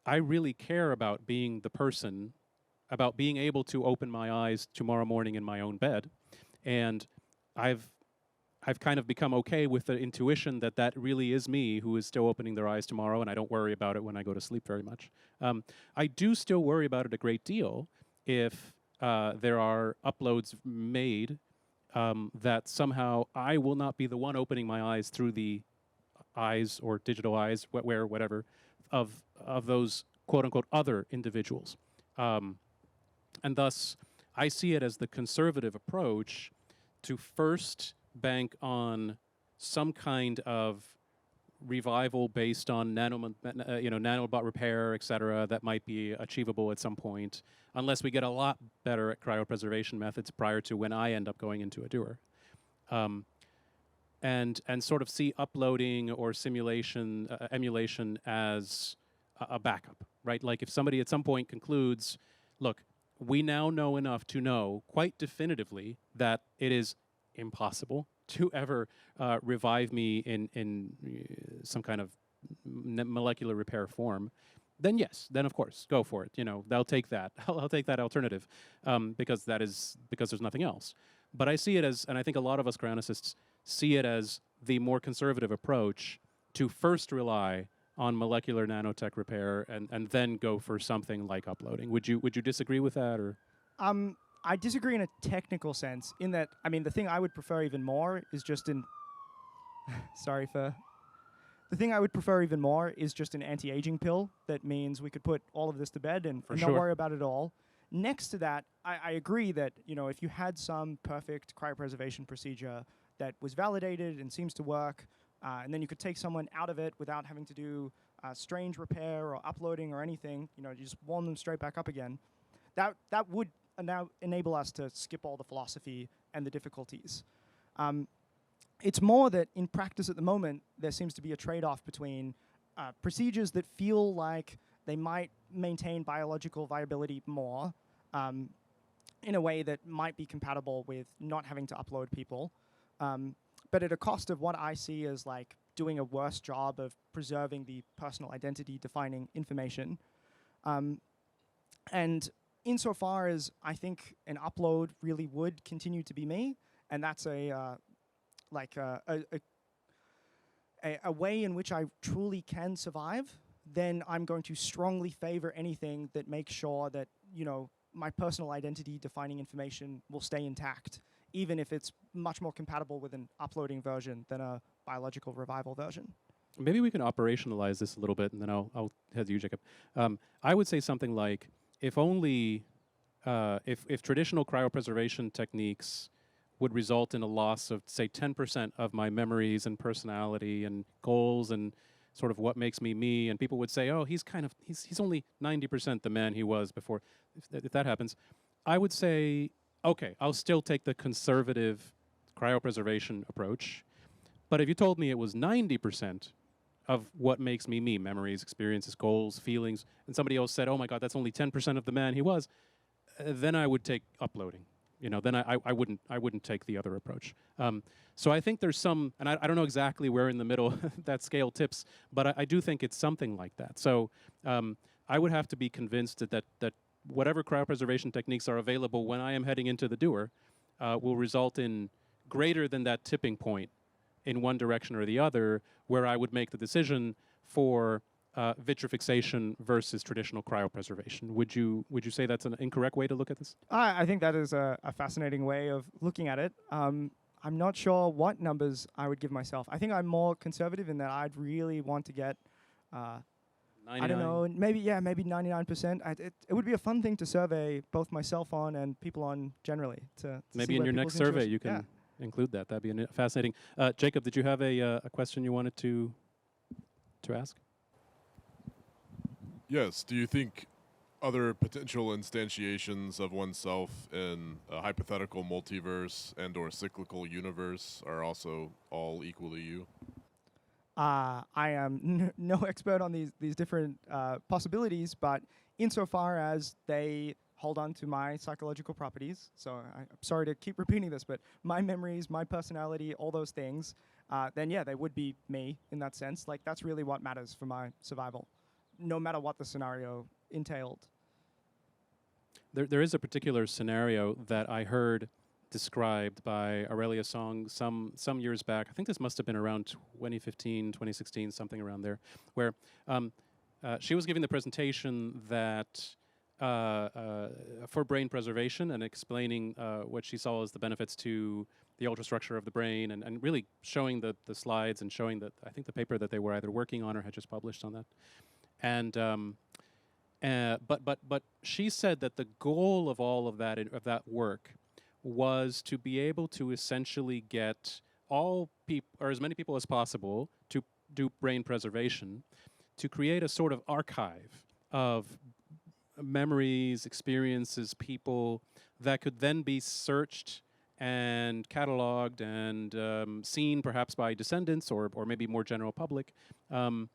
I really care about being the person, about being able to open my eyes tomorrow morning in my own bed. And I've kind of become okay with the intuition that that really is me who is still opening their eyes tomorrow, and I don't worry about it when I go to sleep very much. I do still worry about it a great deal if there are uploads made that somehow I will not be the one opening my eyes through the eyes or digital eyes, whatever, of those quote-unquote other individuals. And thus, I see it as the conservative approach to first bank on some kind of revival based on nanobot repair, et cetera, that might be achievable at some point, unless we get a lot better at cryopreservation methods prior to when I end up going into a doer. And sort of see uploading or simulation, emulation as a backup, right? Like if somebody at some point concludes, look, we now know enough to know quite definitively that it is impossible to ever revive me in some kind of molecular repair form, then yes, then of course, go for it. They'll take that. I'll take that alternative because there's nothing else. But I see it as, and I think a lot of us cryonicists see it as the more conservative approach to first rely on molecular nanotech repair and then go for something like uploading. Would you disagree with that, or? I disagree in a technical sense, in that, the thing I would prefer even more is just an... The thing I would prefer even more is just an anti-aging pill that means we could put all of this to bed and not worry about it all. Next to that, I agree that, if you had some perfect cryopreservation procedure that was validated and seems to work, and then you could take someone out of it without having to do strange repair or uploading or anything, you just warm them straight back up again, that would now enable us to skip all the philosophy and the difficulties. It's more that in practice at the moment, there seems to be a trade-off between procedures that feel like they might maintain biological viability more in a way that might be compatible with not having to upload people, but at a cost of what I see as like doing a worse job of preserving the personal identity defining information. And insofar as I think an upload really would continue to be me, and that's a way in which I truly can survive, then I'm going to strongly favor anything that makes sure that, my personal identity defining information will stay intact, even if it's much more compatible with an uploading version than a biological revival version. Maybe we can operationalize this a little bit, and then I'll head to you, Jacob. I would say something like, if traditional cryopreservation techniques would result in a loss of, say, 10% of my memories and personality and goals and sort of what makes me me, and people would say, oh, he's only 90% the man he was before. If that happens, I would say, okay, I'll still take the conservative cryopreservation approach, but if you told me it was 90% of what makes me me, memories, experiences, goals, feelings, and somebody else said, oh my God, that's only 10% of the man he was, then I would take uploading. Then I wouldn't take the other approach. So I think there's some, and I don't know exactly where in the middle that scale tips, but I do think it's something like that. So I would have to be convinced that whatever cryopreservation techniques are available when I am heading into the doer, will result in greater than that tipping point in one direction or the other, where I would make the decision for vitrifixation versus traditional cryopreservation. Would you say that's an incorrect way to look at this? I think that is a fascinating way of looking at it. I'm not sure what numbers I would give myself. I think I'm more conservative in that I'd really want to get, I don't know, maybe 99%. It would be a fun thing to survey both myself on and people on generally. To maybe see in where your next people's survey interest- you can yeah. include that. That'd be fascinating. Jacob, did you have a question you wanted to ask? Yes. Do you think other potential instantiations of oneself in a hypothetical multiverse and/or cyclical universe are also all equally you? I am no expert on these different possibilities, but insofar as they hold on to my psychological properties, so I'm sorry to keep repeating this, but my memories, my personality, all those things, then yeah, they would be me in that sense. Like, that's really what matters for my survival, no matter what the scenario entailed. There is a particular scenario that I heard described by Aurelia Song some years back. I think this must have been around 2015, 2016, something around there, where she was giving the presentation that for brain preservation and explaining what she saw as the benefits to the ultrastructure of the brain, and really showing the slides and showing that I think the paper that they were either working on or had just published on that. And but she said that the goal of all of that work was to be able to essentially get all people, or as many people as possible, to do brain preservation, to create a sort of archive of memories, experiences, people that could then be searched and cataloged and seen perhaps by descendants or maybe more general public. And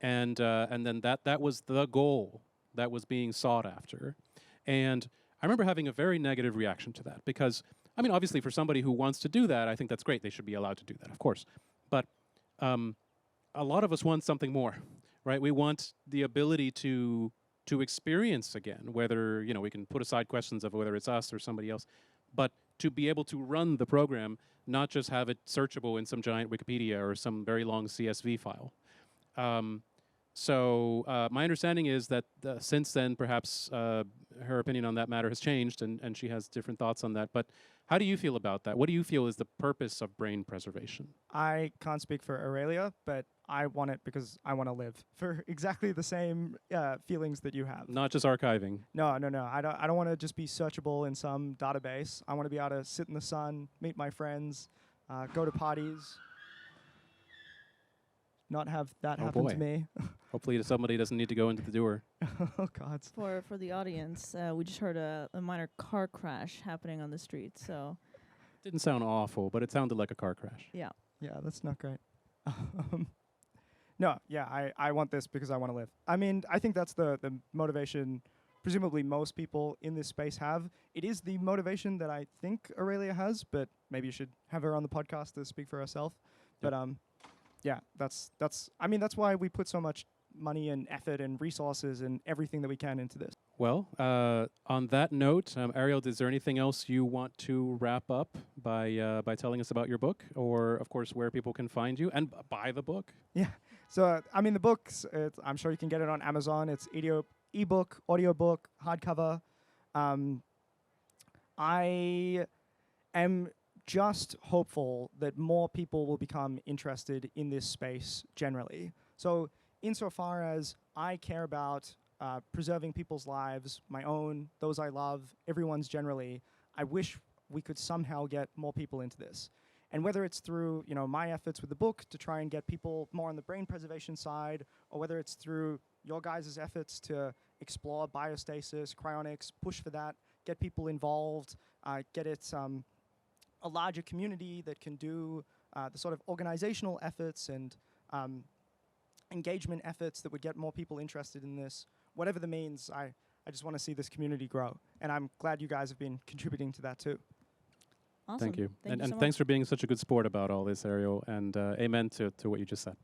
then that was the goal that was being sought after. And I remember having a very negative reaction to that because, I mean, obviously for somebody who wants to do that, I think that's great. They should be allowed to do that, of course. But a lot of us want something more, right? We want the ability to experience again, whether, you know, we can put aside questions of whether it's us or somebody else, but to be able to run the program, not just have it searchable in some giant Wikipedia or some very long CSV file. So my understanding is that since then, perhaps her opinion on that matter has changed, and she has different thoughts on that. But how do you feel about that? What do you feel is the purpose of brain preservation? I can't speak for Aurelia, but I want it because I want to live for exactly the same feelings that you have. Not just archiving. No. I don't want to just be searchable in some database. I want to be able to sit in the sun, meet my friends, go to parties. Not have that happen to me. Hopefully somebody doesn't need to go into the door. Oh, God. For the audience, we just heard a minor car crash happening on the street, so... Didn't sound awful, but it sounded like a car crash. Yeah. Yeah, that's not great. No, yeah, I want this because I want to live. I mean, I think that's the motivation presumably most people in this space have. It is the motivation that I think Aurelia has, but maybe you should have her on the podcast to speak for herself. Yep. But yeah, that's why we put so much money and effort and resources and everything that we can into this. Well, on that note, Ariel, is there anything else you want to wrap up by telling us about your book, or of course where people can find you and buy the book? Yeah. So I mean, the books. I'm sure you can get it on Amazon. It's ebook, audiobook, hardcover. I am just hopeful that more people will become interested in this space generally. So insofar as I care about preserving people's lives, my own, those I love, everyone's generally, I wish we could somehow get more people into this. And whether it's through, you know, my efforts with the book to try and get people more on the brain preservation side, or whether it's through your guys' efforts to explore biostasis, cryonics, push for that, get people involved, get it a larger community that can do the sort of organizational efforts and engagement efforts that would get more people interested in this. Whatever the means, I just want to see this community grow. And I'm glad you guys have been contributing to that too. Awesome. Thank you. Thank you And so thanks much. for being such a good sport about all this, Ariel. And amen to what you just said.